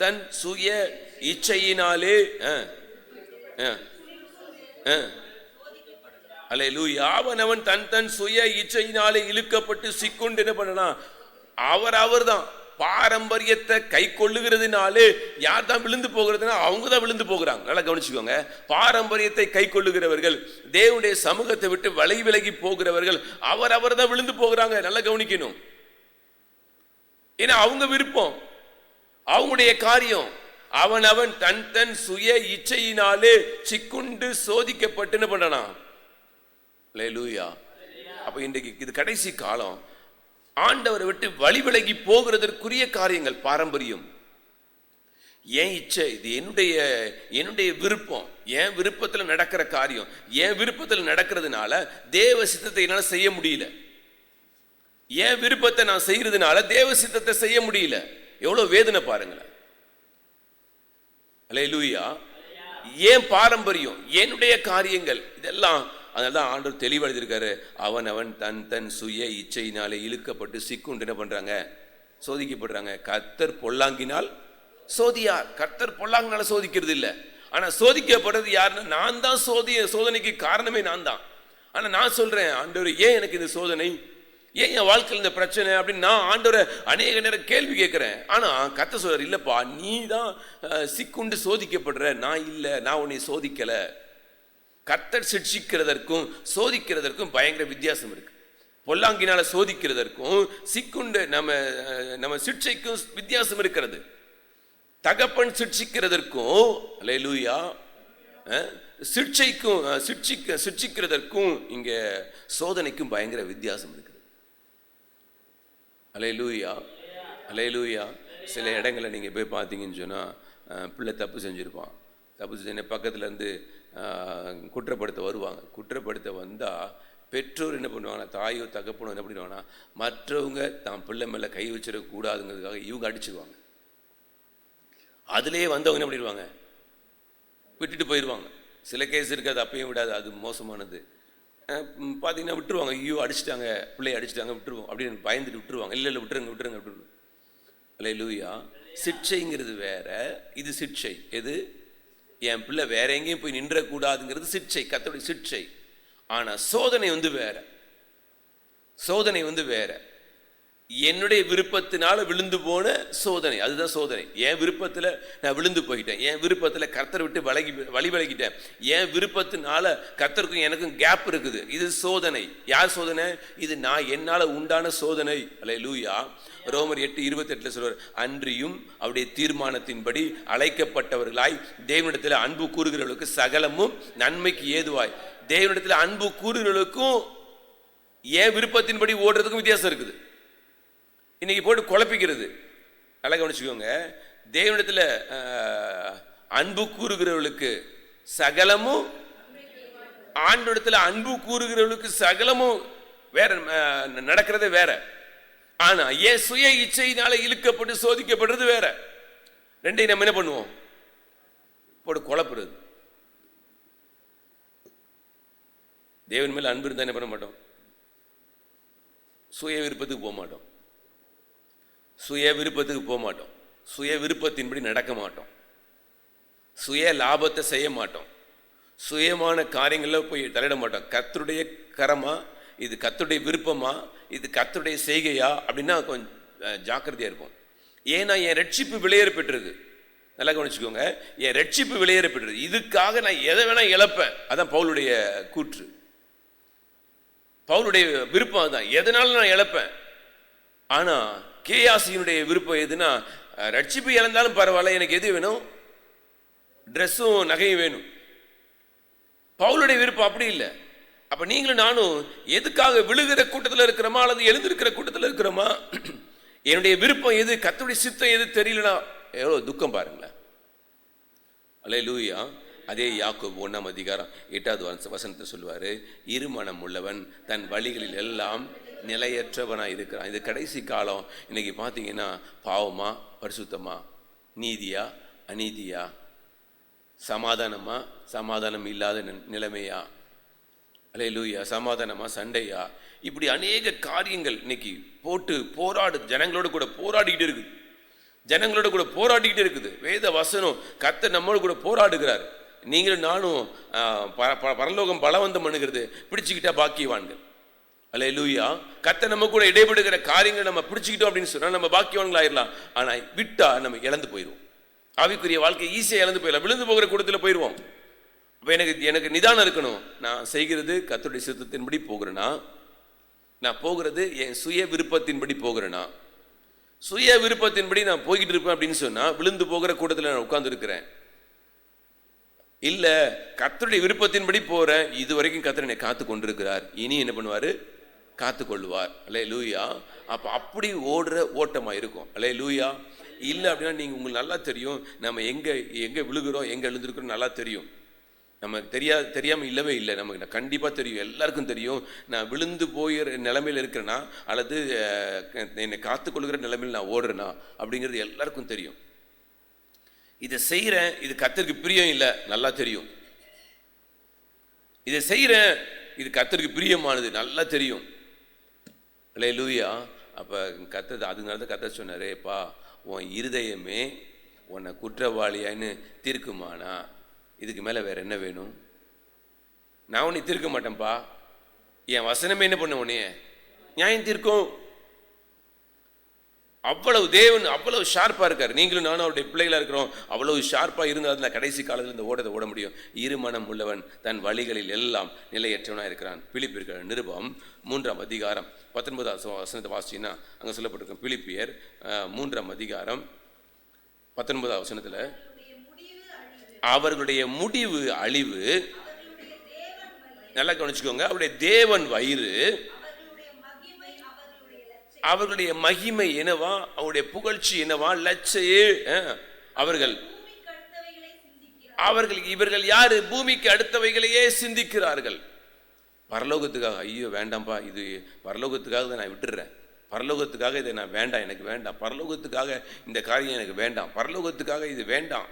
தன் சுய இச்சையினாலே அல்லேலூயா, அவன் தன் சுய இச்சையினாலே இழுக்கப்பட்டு சிக்குண்டு என்ன பண்ணனா, அவர் தான் பாரம்பரியத்தை கை கொள்ளுகிறதுனாலே யார் தான் விழுந்து போகிறதுனா அவங்க தான் விழுந்து போகிறாங்க. நல்லா கவனிச்சுக்கோங்க. பாரம்பரியத்தை கை கொள்ளுகிறவர்கள், தேவனுடைய சமூகத்தை விட்டு விலகி போகிறவர்கள் அவர் தான் விழுந்து போகிறாங்க. நல்லா கவனிக்கணும். ஏன்னா அவங்க விருப்பம், அவங்களுடைய காரியம். அவன் தன் சுய இச்சையினாலே சிக்குண்டு சோதிக்கப்பட்டு என்ன பண்ணனா. அல்லேலூயா. அப்ப இன்றைக்கு இது கடைசி காலம், ஆண்டவரை விட்டு விலகி போகிறதற்குரிய காரியங்கள் பாரம்பரியம். என் இச்சை, இது என்னுடைய விருப்பம், என் விருப்பத்தில் நடக்கிற காரியம், என் விருப்பத்தில் நடக்கிறதுனால தேவ சித்தத்தை என்னால் செய்ய முடியல. என் விருப்பத்தை நான் செய்யறதுனால தேவ சித்தத்தை செய்ய முடியல. எவ்வளவு வேதனை பாருங்களேன். அல்லேலூயா. ஏன் பாரம்பரியம், என்னுடைய காரியங்கள், இதெல்லாம் அதனால்தான் ஆண்டவர் தெளிவாக எழுதியிருக்காரு, அவன் தன் சுய இச்சையினாலே இழுக்கப்பட்டு சிக்குண்டு என்ன பண்றாங்க, சோதிக்கப்படுறாங்க. கர்த்தர் பொல்லாங்கினால் சோதியார். கர்த்தர் பொல்லாங்கினால சோதிக்கிறது இல்லை. ஆனா சோதிக்கப்படுறது யாருன்னா நான் தான். சோதனைக்கு காரணமே நான் தான். ஆனா நான் சொல்றேன், ஆண்டவர் ஏன் எனக்கு இந்த சோதனை, ஏன் என் வாழ்க்கையில் இந்த பிரச்சனை அப்படின்னு நான் ஆண்டவரை அநேக நேரம் கேள்வி கேட்கிறேன். ஆனா கர்த்தர் சொல்றாரு, இல்லப்பா நீ தான் சிக்குண்டு சோதிக்கப்படுற, நான் இல்லை, நான் உன்னை சோதிக்கல. கர்த்தர் சிட்சிக்கிறதற்கும் சோதிக்கிறதற்கும் பயங்கர வித்தியாசம் இருக்கு. பொல்லாங்கினால சோதிக்கிறதற்கும் சிக்குண்டு நம்ம சிட்சைக்கும் வித்தியாசம் இருக்கிறது. தகப்பன் சிட்சிக்கிறதற்கும் அல்லேலூயா சிட்சிக்கிறதற்கும் இங்க சோதனைக்கும் பயங்கர வித்தியாசம் இருக்குது. அல்லேலூயா. அல்லேலூயா. சில இடங்களில் நீங்க போய் பார்த்தீங்கன்னு சொன்னா பிள்ளை தப்பு செஞ்சிருப்பான். தப்பு செஞ்ச பக்கத்துல இருந்து குற்றப்படுத்த வருவாங்க. குற்றப்படுத்த வந்தால் பெற்றோர் என்ன பண்ணுவாங்கன்னா, தாயோ தகப்பனோ என்ன பண்ணிடுவாங்கன்னா, மற்றவங்க தான் பிள்ளை மேலே கை வச்சிடக்கூடாதுங்கிறதுக்காக இவங்க அடிச்சிருவாங்க. அதுலேயே வந்தவங்க என்ன பண்ணிடுவாங்க, விட்டுட்டு போயிடுவாங்க. சில கேஸ் இருக்காது, அப்பயும் விடாது, அது மோசமானது. பார்த்தீங்கன்னா விட்டுருவாங்க, ஐயோ அடிச்சிட்டாங்க, பிள்ளையை அடிச்சிட்டாங்க, விட்டுருவோம் அப்படின்னு பயந்துட்டு விட்டுருவாங்க. இல்லை விட்டுருங்க விட்டுருங்க விட்டுருங்க. அல்லேலூயா. சிட்சைங்கிறது வேற, இது சிட்சை. எது? என் பிள்ளை வேற எங்கேயும் போய் நின்றக்கூடாதுங்கிறது சிட்சை, கர்த்தருடைய சிட்சை. ஆனால் சோதனை வேற. சோதனை வேற. என்னுடைய விருப்பத்தினால விழுந்து போன சோதனை, அதுதான் சோதனை. என் விருப்பத்தில் நான் விழுந்து போயிட்டேன், என் விருப்பத்தில் கர்த்தரை விட்டு வழி விலகிட்டேன், என் விருப்பத்தினால கர்த்தருக்கும் எனக்கும் கேப் இருக்குது. இது சோதனை. யார் சோதனை இது? நான் என்னால் உண்டான சோதனை. அல்லேலூயா. ரோமர் 8:28 சொல்வார், அன்றியும் அவருடைய தீர்மானத்தின்படி அழைக்கப்பட்டவர்களாய் தேவனிடத்தில் அன்பு கூறுகிறவர்களுக்கு சகலமும் நன்மைக்கு ஏதுவாய். தேவனிடத்தில் அன்பு கூறுகிறவர்களுக்கும் என் விருப்பத்தின்படி ஓடுறதுக்கும் வித்தியாசம் இருக்குது. இன்னைக்கு போட்டு குழப்பிக்கிறது. நல்லா கவனிச்சுக்கோங்க. தேவனிடத்தில் அன்பு கூறுகிறவர்களுக்கு சகலமும், ஆண்டவரிடத்தில் அன்பு கூறுகிறவர்களுக்கு சகலமும் வேற நடக்கிறதே வேற. ஆனா ஏன் சுய இச்சையினால இழுக்கப்பட்டு சோதிக்கப்படுறது வேற. ரெண்டையும் நம்ம என்ன பண்ணுவோம், போட்டு குழப்புறது. தேவன் மேல அன்பு இருந்தா என்ன பண்ண மாட்டோம், சுய விருப்பத்துக்கு போக மாட்டோம், சுய விருப்பத்துக்கு போக மாட்டோம், சுய விருப்பத்தின்படி நடக்க மாட்டோம், சுய லாபத்தை செய்ய மாட்டோம், சுயமான காரியங்களில் போய் தலையிட மாட்டோம். கர்த்தருடைய கரமா, இது கர்த்தருடைய விருப்பமா, இது கர்த்தருடைய செய்கையா அப்படின்னா கொஞ்சம் ஜாக்கிரதையா இருக்கும். ஏன்னா என் ரட்சிப்பு விலையேற பெற்றது. நல்லா கவனிச்சுக்கோங்க, என் ரட்சிப்பு விலையேற பெற்றது. இதுக்காக நான் எதை வேணா இழப்பேன். அதான் பவுலுடைய கூற்று, பவுலுடைய விருப்பம் அதுதான். எதனால நான் இழப்பேன். ஆனா கேயாசியினுடைய விருப்பம் எதுனா, ரட்சிப்பு இழந்தாலும் பரவாயில்ல, எனக்கு எது வேணும், ட்ரெஸ்ஸும் நகையும் வேணும். பவுலுடைய விருப்பம் அப்படி இல்லை. அப்ப நீங்களும் நானும் எதுக்காக விழுகிற கூட்டத்தில் இருக்கிறோமா அல்லது எழுந்திருக்கிற கூட்டத்தில் இருக்கிறோமா? என்னுடைய விருப்பம் எது, கர்த்தருடைய சித்தம் எது தெரியலனா எவ்வளவு துக்கம் பாருங்களேன். அல்லேலூயா. அதே யாக்கோபு 1:8 சொல்லுவாரு, இருமனம் உள்ளவன் தன் வழிகளில் எல்லாம் நிலையற்றவனா இருக்கிறான். இது கடைசி காலம். இன்னைக்கு பார்த்தீங்கன்னா பாவமா பரிசுத்தமா, நீதியா அநீதியா, சமாதானமா சமாதானம் இல்லாத நிலைமையா, அல்லேலூயா, சமாதானமா சண்டையா, இப்படி அநேக காரியங்கள் இன்னைக்கு போட்டு ஜனங்களோட கூட போராடிக்கிட்டு இருக்குது. ஜனங்களோட கூட போராடிக்கிட்டு இருக்குது. வேத வசனம் கர்த்தர் நம்மளோட கூட போராடுகிறார். நீங்களும் நானும் பரலோகம் பலவந்தம் பண்ணுகிறது பிடிச்சுக்கிட்டா பாக்கியவான்கள். அல்லேலூயா. கர்த்தர் நம்ம கூட இடைபடுகிற காரியங்களை நம்ம பிடிச்சிக்கிட்டோம் அப்படின்னு சொன்னா நம்ம பாக்கியவான்கள் ஆயிடலாம். ஆனா விட்டா நம்ம இழந்து போயிடுவோம். ஆவிக்குரிய வாழ்க்கை ஈஸியாக இழந்து போயிடலாம். விழுந்து போகிற கூட்டத்தில் போயிடுவோம். அப்போ எனக்கு நிதானம் இருக்கணும். நான் செய்கிறது கர்த்தருடைய சித்தத்தின்படி போகிறேனா, நான் போகிறது என் சுய விருப்பத்தின்படி போகிறேனா? சுய விருப்பத்தின்படி நான் போய்கிட்டு இருப்பேன் அப்படின்னு சொன்னா விழுந்து போகிற கூட்டத்தில் நான் உட்கார்ந்து இருக்கிறேன். இல்ல கர்த்தருடைய விருப்பத்தின்படி போறேன், இது வரைக்கும் கர்த்தர் என்னை காத்து கொண்டிருக்கிறார், இனி என்ன பண்ணுவாரு, காத்து கொள்வார். அல்லேலூயா. அப்ப அப்படி ஓடுற ஓட்டமா இருக்கும். அல்லேலூயா. இல்லை அப்படின்னா நீங்கள் உங்களுக்கு நல்லா தெரியும், நம்ம எங்கே விழுகிறோம் எங்கே எழுந்திருக்கிறோம் நல்லா தெரியும். நமக்கு தெரியாமல் இல்லவே இல்லை. நமக்கு கண்டிப்பாக தெரியும், எல்லாருக்கும் தெரியும். நான் விழுந்து போயிற நிலைமையில் இருக்கிறேன்னா அல்லது என்னை காத்துக்கொள்கிற நிலைமையில் நான் ஓடுறேனா அப்படிங்கிறது எல்லாருக்கும் தெரியும். இதை செய்கிறேன், இது கர்த்தருக்கு பிரியம் இல்லை, நல்லா தெரியும். இதை செய்கிறேன், இது கர்த்தருக்கு பிரியமானது, நல்லா தெரியும். அல்லேலூயா. அப்போ கர்த்தர், அதனால தான் கர்த்தர் சொன்னாரேப்பா, உன் இருதயமே உன்னை குற்றவாளியான்னு தீர்க்குமானா இதுக்கு மேலே வேற என்ன வேணும்? நான் உன்னை தீர்க்க மாட்டேன்ப்பா, என் வசனமே என்ன பண்ண உன்னைய நியாயம் தீர்க்கும். அவ்வளவு தேவன் அவ்வளவு ஷார்ப்பாக இருக்கார். நீங்களும் நானும் அவருடைய பிள்ளைகளாக இருக்கிறோம். அவ்வளவு ஷார்ப்பாக இருந்தால் தான் கடைசி காலத்தில் இந்த ஓடத்தை ஓட முடியும். இருமனம் உள்ளவன் தன் வழிகளில் எல்லாம் நிலையற்றவனாக இருக்கிறான். பிலிப்பியர் நிருபம் 3:19 வாசிச்சின்னா அங்கே சொல்லப்பட்டிருக்கும். பிலிப்பியர் 3:19 அவர்களுடைய முடிவு அழிவு. நல்லா கவனிச்சுக்கோங்க. அவருடைய தேவன் வயிறு, அவர்களுடைய மகிமை என்னவா, அவருடைய புகழ்ச்சி என்னவா, லட்சையே. இவர்கள் யாரு? பூமிக்கு அடுத்தவைகளையே சிந்திக்கிறார்கள். பரலோகத்துக்காக ஐயோ வேண்டாம்ப்பா, இது பரலோகத்துக்காக இதை நான் விட்டுடுறேன், பரலோகத்துக்காக இதை நான் வேண்டாம், எனக்கு வேண்டாம், பரலோகத்துக்காக இந்த காரியம் எனக்கு வேண்டாம், பரலோகத்துக்காக இது வேண்டாம்.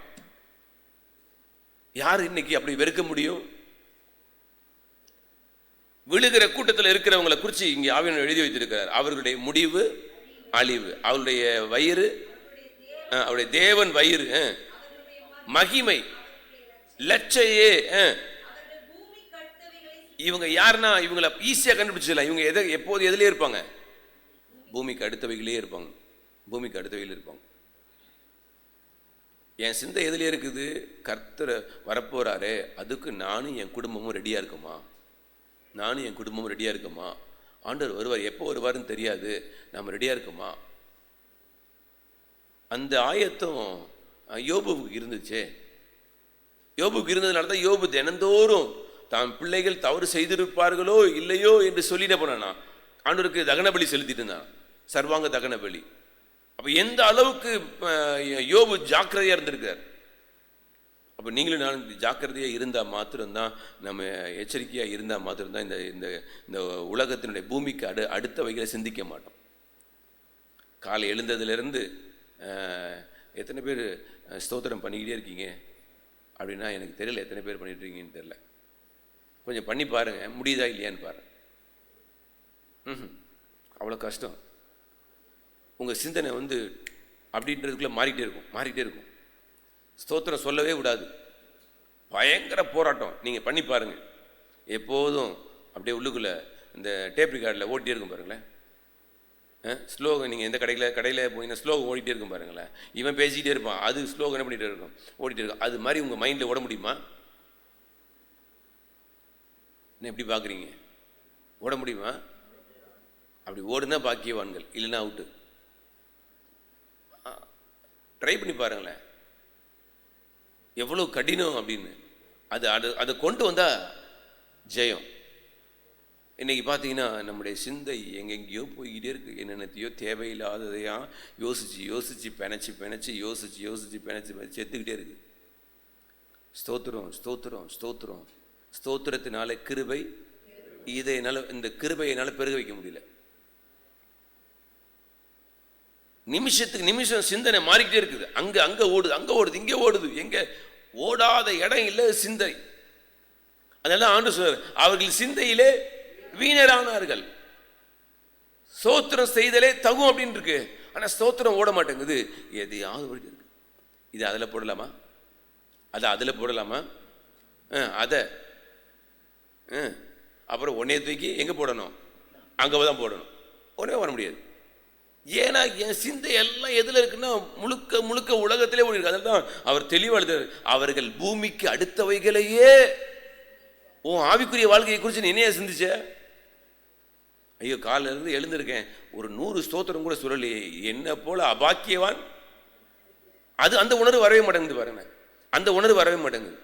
யார் இன்னைக்கு அப்படி வெறுக்க முடியும்? விழுகிற கூட்டத்தில் இருக்கிறவங்களை குறித்து இங்கே ஆவியானவர் எழுதி வைத்திருக்கிறார். அவர்களுடைய முடிவு அழிவு, அவருடைய வயிறு, அவருடைய தேவன் வயிறு மகிமை லட்சையே. இவங்க யாருன்னா இவங்களை ஈஸியாக கண்டுபிடிச்சிடலாம். இவங்க எப்போது எதுலேயே இருப்பாங்க? பூமிக்கு அடுத்தவைகளே இருப்பாங்க. பூமிக்கு அடுத்தவைகளே இருப்பாங்க. என் சிந்தை எதுலேயே இருக்குது? கர்த்தர் வரப்போறாரே, அதுக்கு நானும் என் குடும்பமும் ரெடியாக இருக்குமா? நானும் என் குடும்பமும் ரெடியாக இருக்குமா? ஆண்டவர் வருவார், எப்போ வருவாருன்னு தெரியாது, நம்ம ரெடியாக இருக்குமா? அந்த ஆயத்தம் யோபுவுக்கு இருந்துச்சே. யோபுக்கு இருந்ததுனால தான் யோபு தினந்தோறும் தான் பிள்ளைகள் தவறு செய்திருப்பார்களோ இல்லையோ என்று சொல்லிட போனானா ஆண்டவருக்கு தகன பலி செலுத்திட்டு இருந்தான், சர்வாங்க தகன பலி. அப்போ எந்த அளவுக்கு யோபு ஜாக்கிரதையாக இருந்திருக்கார். அப்போ நீங்களும் நான் ஜாக்கிரதையாக இருந்தால் மாத்திரம்தான், நம்ம எச்சரிக்கையாக இருந்தால் மாத்திரம்தான் இந்த இந்த இந்த உலகத்தினுடைய பூமிக்கு அடுத்த வகைகளை சிந்திக்க மாட்டோம். காலை எழுந்ததுலேருந்து எத்தனை பேர் ஸ்தோத்திரம் பண்ணிக்கிட்டே இருக்கீங்க அப்படின்னா எனக்கு தெரியல. எத்தனை பேர் பண்ணிட்டு இருக்கீங்கன்னு தெரியல. கொஞ்சம் பண்ணி பாருங்கள், முடியுதா இல்லையான்னு பாருங்கள். அவ்வளோ கஷ்டம். உங்கள் சிந்தனை அப்படின்றதுக்குள்ளே மாறிக்கிட்டே இருக்கும். ஸ்தோத்திரம் சொல்லவே விடாது. பயங்கர போராட்டம். நீங்கள் பண்ணி பாருங்கள். எப்போதும் அப்படியே உள்ளுக்குள்ளே இந்த டேப் ரெக்கார்டில் ஓட்டிகிட்டே இருக்கும் பாருங்களேன். ஸ்லோகம் நீங்கள் எந்த கடையில் போனீங்கன்னா ஸ்லோகம் ஓடிட்டே இருக்கும் பாருங்களேன். இவன் பேசிக்கிட்டே இருப்பான், அது ஸ்லோகம் என்ன பண்ணிகிட்டே இருக்கும், ஓடிட்டே இருக்கும். அது மாதிரி உங்கள் மைண்டில் ஓட முடியுமா? என்ன எப்படி பார்க்குறீங்க? ஓட முடியுமா? அப்படி ஓடுனா பாக்கியவான்கள், இல்லைன்னா அவுட்டு. ட்ரை பண்ணி பாருங்களேன் எவ்வளோ கடினம் அப்படின்னு. அதை கொண்டு வந்தால் ஜெயம். இன்றைக்கி பார்த்தீங்கன்னா நம்முடைய சிந்தை எங்கெங்கேயோ போய்கிட்டே இருக்குது. என்னென்னத்தையோ தேவையில்லாததையா யோசித்து பிணைச்சி செத்துக்கிட்டே இருக்குது. ஸ்தோத்திரம் ஸ்தோத்திரத்தினால கிருபை, இந்த கிருபையினால் பெருக வைக்க முடியல. நிமிஷத்துக்கு நிமிஷம் சிந்தனை மாறிக்கிட்டே இருக்குது. அங்கே ஓடுது இங்கே ஓடுது, எங்கே ஓடாத இடம் இல்லை சிந்தை. அதெல்லாம் ஆண்டு சொல்றார், அவர்கள் சிந்தையிலே வீணரானார்கள். ஸ்தோத்திரம் செய்தலே தகும் அப்படின்னு இருக்கு. ஆனால் ஸ்தோத்திரம் ஓட மாட்டேங்குது. எதையாவது ஓடிட்டு இருக்கு. இது அதில் போடலாமா, அதில் போடலாமா, அப்புறம் ஒன்னே தூக்கி எங்கே போடணும்? அங்கே தான் போடணும். ஒன்றே வர முடியாது. ஏன்னா என் சிந்தை எல்லாம் எதில் இருக்குன்னா முழுக்க உலகத்திலே ஓடி இருக்கு. அதில் தான் அவர் தெளிவாக அவர்கள் பூமிக்கு அடுத்தவைகளையே. உன் ஆவிக்குரிய வாழ்க்கையை குறித்து நீ என்னையா சிந்திச்ச? ஐயோ காலிலிருந்து எழுந்திருக்கேன், ஒரு 100 ஸ்தோத்திரம் கூட சொல்லலையே, என்ன போல அபாக்கியவான். அந்த உணர்வு வரவே மாட்டேங்குது பாருங்க. அந்த உணர்வு வரவே மாட்டேங்குது.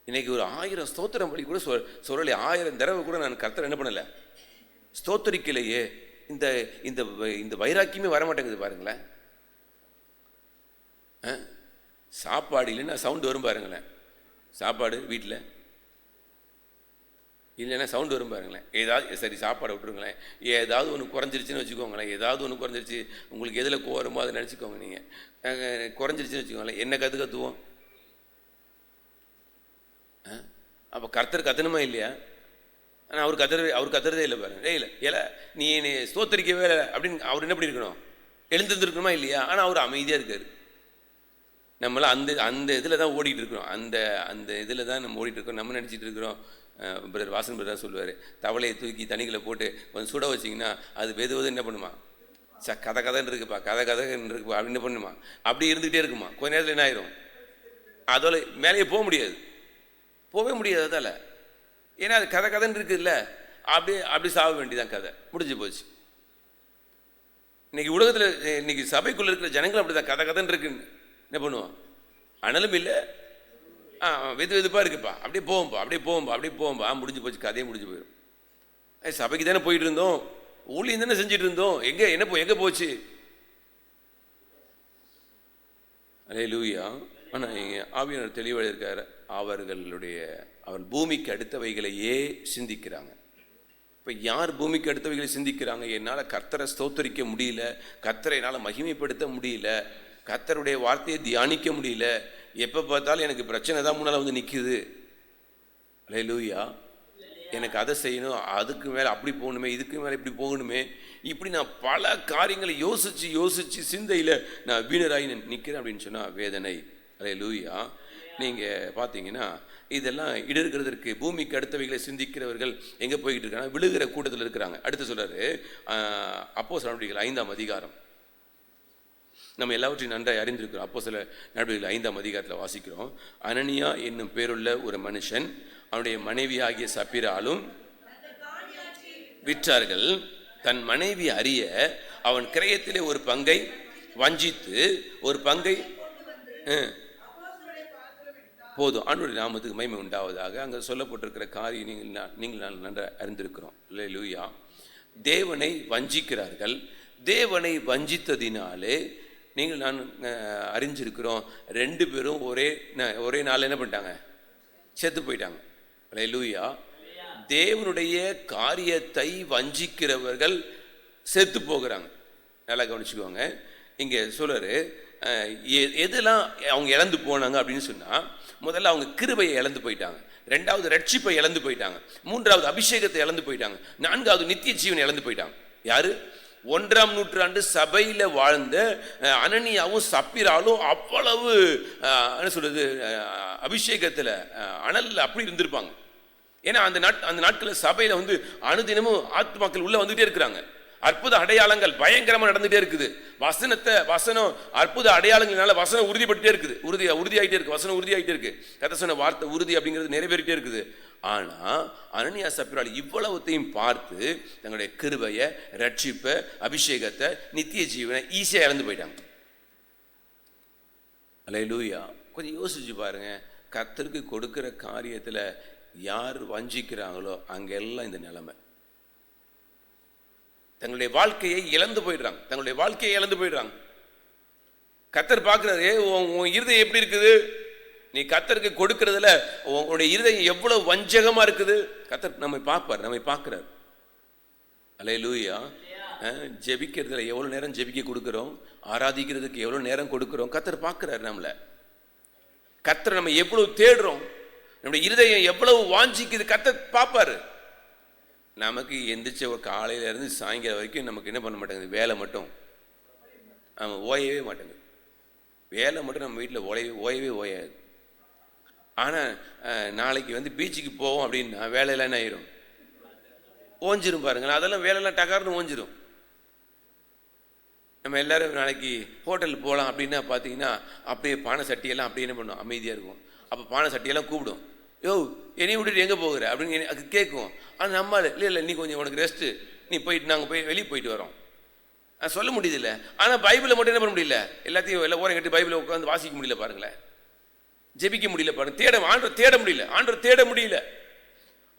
இன்னைக்கு ஒரு 1000 ஸ்தோத்திரம் படி கூட சொல்லலை, 1000 தடவை கூட நான் கர்த்தர் என்ன பண்ணலை, ஸ்தோத்தரிக்கலையே. இந்த வைராக்கியமே வரமாட்டேங்குது பாருங்களேன். சாப்பாடு இல்லைன்னா சவுண்டு வரும் பாருங்களேன். சாப்பாடு வீட்டில் இல்லைன்னா சவுண்டு வரும் பாருங்களேன். ஏதாவது சரி சாப்பாடை விட்டுருங்களேன், ஏதாவது ஒன்று குறைஞ்சிருச்சுன்னு வச்சுக்கோங்களேன். ஏதாவது ஒன்று குறைஞ்சிருச்சு, உங்களுக்கு எதில் கோருமோ அதை நினச்சிக்கோங்க. நீங்கள் குறைஞ்சிருச்சுன்னு வச்சுக்கோங்களேன், என்ன கற்றுவோம். அப்போ கர்த்தர் கத்தணுமா இல்லையா? ஆனால் அவர் கத்துறதே இல்லை பாருங்க. இல்லை நீ ஸ்தோத்தரிக்கவே இல்லை அப்படின்னு அவர் என்ன பண்ணியிருக்கணும், எழுந்திருந்துருக்கணுமா இல்லையா? ஆனால் அவர் அமைதியாக இருக்கார். நம்மளாம் அந்த இதில் தான் ஓடிட்டு இருக்கிறோம். அந்த இதில் தான் நம்ம ஓடிட்டு இருக்கோம். நம்ம நினச்சிட்டு இருக்கிறோம். பிரதர் வாசன் பிரதர் சொல்லுவார், தவளையை தூக்கி தண்ணிகளை போட்டு கொஞ்சம் சுட வச்சிங்கன்னா அது வெது என்ன பண்ணுமா, கதைன்னு இருக்குப்பா, கதைன்னு இருக்குப்பா அப்படின்னு என்ன பண்ணுமா, அப்படி இருந்துகிட்டே இருக்குமா. கொஞ்ச நேரத்தில் என்ன ஆயிரும், அதோட மேலேயே போகவே முடியாது. அதால் ஏன்னா அது கதைன்னு இருக்குதுல்ல, அப்படி சாக வேண்டியதான், கதை முடிஞ்சு போச்சு. இன்னைக்கு உலகத்தில் இன்னைக்கு சபைக்குள்ளே இருக்கிற ஜனங்கள் அப்படி தான் கதைன்னு இருக்குன்னு என்ன பண்ணுவோம். அனலும் இல்லை, வெதுப்பாக இருக்குப்பா, அப்படியே போவோம்பா முடிஞ்சு போச்சு, கதையே முடிஞ்சு போயிடும். சபைக்கு தானே போயிட்டு இருந்தோம், ஊழியம் தானே செஞ்சுட்டு இருந்தோம், எங்கே போச்சு. அல்லேலூயா. ஆனால் ஆவியானவர் தெளிவாக இருக்கார். அவர்களுடைய அவன் பூமிக்கு அடுத்தவைகளையே சிந்திக்கிறாங்க. இப்போ யார் பூமிக்கு அடுத்தவைகளை சிந்திக்கிறாங்க? என்னால் கர்த்தரை ஸ்தோத்தரிக்க முடியல, கர்த்தரை என்னால் மகிமைப்படுத்த முடியல, கர்த்தருடைய வார்த்தையை தியானிக்க முடியல, எப்போ பார்த்தாலும் எனக்கு பிரச்சனை தான் முன்னால் வந்து நிற்குது. அல்லேலூயா. எனக்கு அதை செய்யணும், அதுக்கு மேலே அப்படி போகணுமே, இதுக்கு மேலே இப்படி போகணுமே, இப்படி நான் பல காரியங்களை யோசித்து சிந்தையில் நான் வீணராகி நிற்கிறேன் அப்படின்னு சொன்னால் வேதனை. அல்லேலூயா. நீங்கள் பார்த்தீங்கன்னா இதெல்லாம் இடர்கிறதற்கு பூமிக்கு அடுத்தவைகளை சிந்திக்கிறவர்கள் எங்கே போய்கிட்டு இருக்காங்க? விழுகிற கூட்டத்தில் இருக்கிறாங்க. அடுத்து சொல்கிறாரு, அப்போஸ்தலர் நடவடிக்கைகள் 5ஆம் அதிகாரம். நம்ம எல்லாவற்றையும் நன்றாக அறிந்திருக்கிறோம். அப்போஸ்தலர் நடவடிக்கைகள் 5ஆம் அதிகாரத்தில் வாசிக்கிறோம். அனனியா என்னும் பேருள்ள ஒரு மனுஷன் அவனுடைய மனைவியாகிய சப்பிராலும் விற்றார்கள். தன் மனைவி அறிய அவன் கிரயத்திலே ஒரு பங்கை வஞ்சித்து ஒரு பங்கை போதும். ஆண்டவருடைய நாமத்துக்கு மகிமை உண்டாவதாக. அங்கே சொல்லப்பட்டிருக்கிற காரியம் நீங்கள் நன்றாக அறிந்திருக்கிறோம். அல்லேலூயா. தேவனை வஞ்சிக்கிறார்கள். தேவனை வஞ்சித்ததினாலே நீங்கள் நான் அறிஞ்சிருக்கிறோம், 2 பேரும் ஒரே நாள் என்ன பண்ணிட்டாங்க? செத்து போயிட்டாங்க. அல்லேலூயா. தேவனுடைய காரியத்தை வஞ்சிக்கிறவர்கள் செத்து போகிறாங்க. நல்லா கவனிச்சுக்கோங்க. இங்கே சொல்றாரு, எதெல்லாம் அவங்க இழந்து போனாங்க அப்படின்னு சொன்னால், முதல்ல அவங்க கிருபையை இழந்து போயிட்டாங்க, 2வது ரட்சிப்பை இழந்து போயிட்டாங்க, 3வது அபிஷேகத்தை இழந்து போயிட்டாங்க, 4வது நித்திய ஜீவனை இழந்து போயிட்டாங்க. யாரு? 1ஆம் நூற்றாண்டு சபையில் வாழ்ந்த அனனியாவும் சப்பிராலும் அவ்வளவு என்ன சொல்றது, அபிஷேகத்தில் அனலில் அப்படி இருந்திருப்பாங்க. ஏன்னா அந்த நாட்களில் சபையில் வந்து அனுதினமும் ஆத்மாக்கள் உள்ளே வந்துகிட்டே இருக்கிறாங்க. அற்புத அடையாளங்கள் பயங்கரமாக நடந்துகிட்டே இருக்குது. வசனம் அற்புத அடையாளங்கள்னால வசனம் உறுதிப்பட்டுட்டே இருக்குது, உறுதியாகிட்டே இருக்குது, வசனம் உறுதியாகிட்டே இருக்குது, கதை சொன்ன வார்த்தை உறுதி அப்படிங்கிறது நிறைவேறிட்டே இருக்குது. ஆனால் அனனியா சப்பிரால் இவ்வளவுத்தையும் பார்த்து தங்களுடைய கிருபையை, ரட்சிப்பை, அபிஷேகத்தை, நித்திய ஜீவனை ஈஸியாக இழந்து போயிட்டாங்க. அல்லேலூயா. கொஞ்சம் யோசிச்சு பாருங்க. கர்த்தருக்கு கொடுக்கிற காரியத்தில் யார் வஞ்சிக்கிறாங்களோ அங்கெல்லாம் இந்த நிலைமை. தங்களுடைய வாழ்க்கையை இழந்து போயிடுறாங்க. கர்த்தர் பார்க்குறாரு, உன் இருதயம் எப்படி இருக்குது? நீ கர்த்தருக்கு கொடுக்கறதுல உன்னுடைய இருதயம் எவ்வளவு வஞ்சகமாக இருக்குது. கர்த்தர் நம்மை பார்க்குறார். அல்லேலூயா. ஜெபிக்கிறதுல எவ்வளோ நேரம் ஜெபிக்க கொடுக்குறோம், ஆராதிக்கிறதுக்கு எவ்வளோ நேரம் கொடுக்குறோம், கர்த்தர் பார்க்குறாரு நம்மளை. கர்த்தர் நம்ம எவ்வளவு தேடுறோம், நம்முடைய இருதயம் எவ்வளவு வாஞ்சிக்குது, கர்த்தர் பார்ப்பாரு. நமக்கு எந்திரிச்ச ஒரு காலையிலேருந்து சாயங்காலம் வரைக்கும் நமக்கு என்ன பண்ண மாட்டேங்குது? வேலை மட்டும். ஓயவே மாட்டேங்குது. வேலை மட்டும் நம்ம வீட்டில் ஓயவே ஓயாது. ஆனால் நாளைக்கு வந்து பீச்சுக்கு போவோம் அப்படின்னா வேலையெல்லாம் என்ன ஆயிரும்? ஓஞ்சிரும் பாருங்களேன். அதெல்லாம் வேலையெல்லாம் டகார்னு ஓஞ்சிரும். நம்ம எல்லோரும் நாளைக்கு ஹோட்டலுக்கு போகலாம் அப்படின்னா பார்த்தீங்கன்னா அப்படியே பானை சட்டியெல்லாம் அப்படியே என்ன பண்ணுவோம்? அமைதியாக இருக்கும். அப்போ பானை சட்டியெல்லாம் கூப்பிடும், யோ என்னையும் விட்டுட்டு எங்கே போகிற அப்படின்னு அது கேட்கும். ஆனால் நம்ம இல்லை நீ கொஞ்சம் உனக்கு ரெஸ்ட்டு, நீ போயிட்டு நாங்கள் வெளியே போயிட்டு வரோம் சொல்ல முடியுதில்ல. ஆனால் பைபிளை மட்டும் என்ன பண்ண முடியல? எல்லாத்தையும் எல்லாம் ஓரம் கட்டி பைபிளை உட்காந்து வாசிக்க முடியல பாருங்களேன், ஜெபிக்க முடியல பாருங்க, ஆண்டவர் தேட முடியல.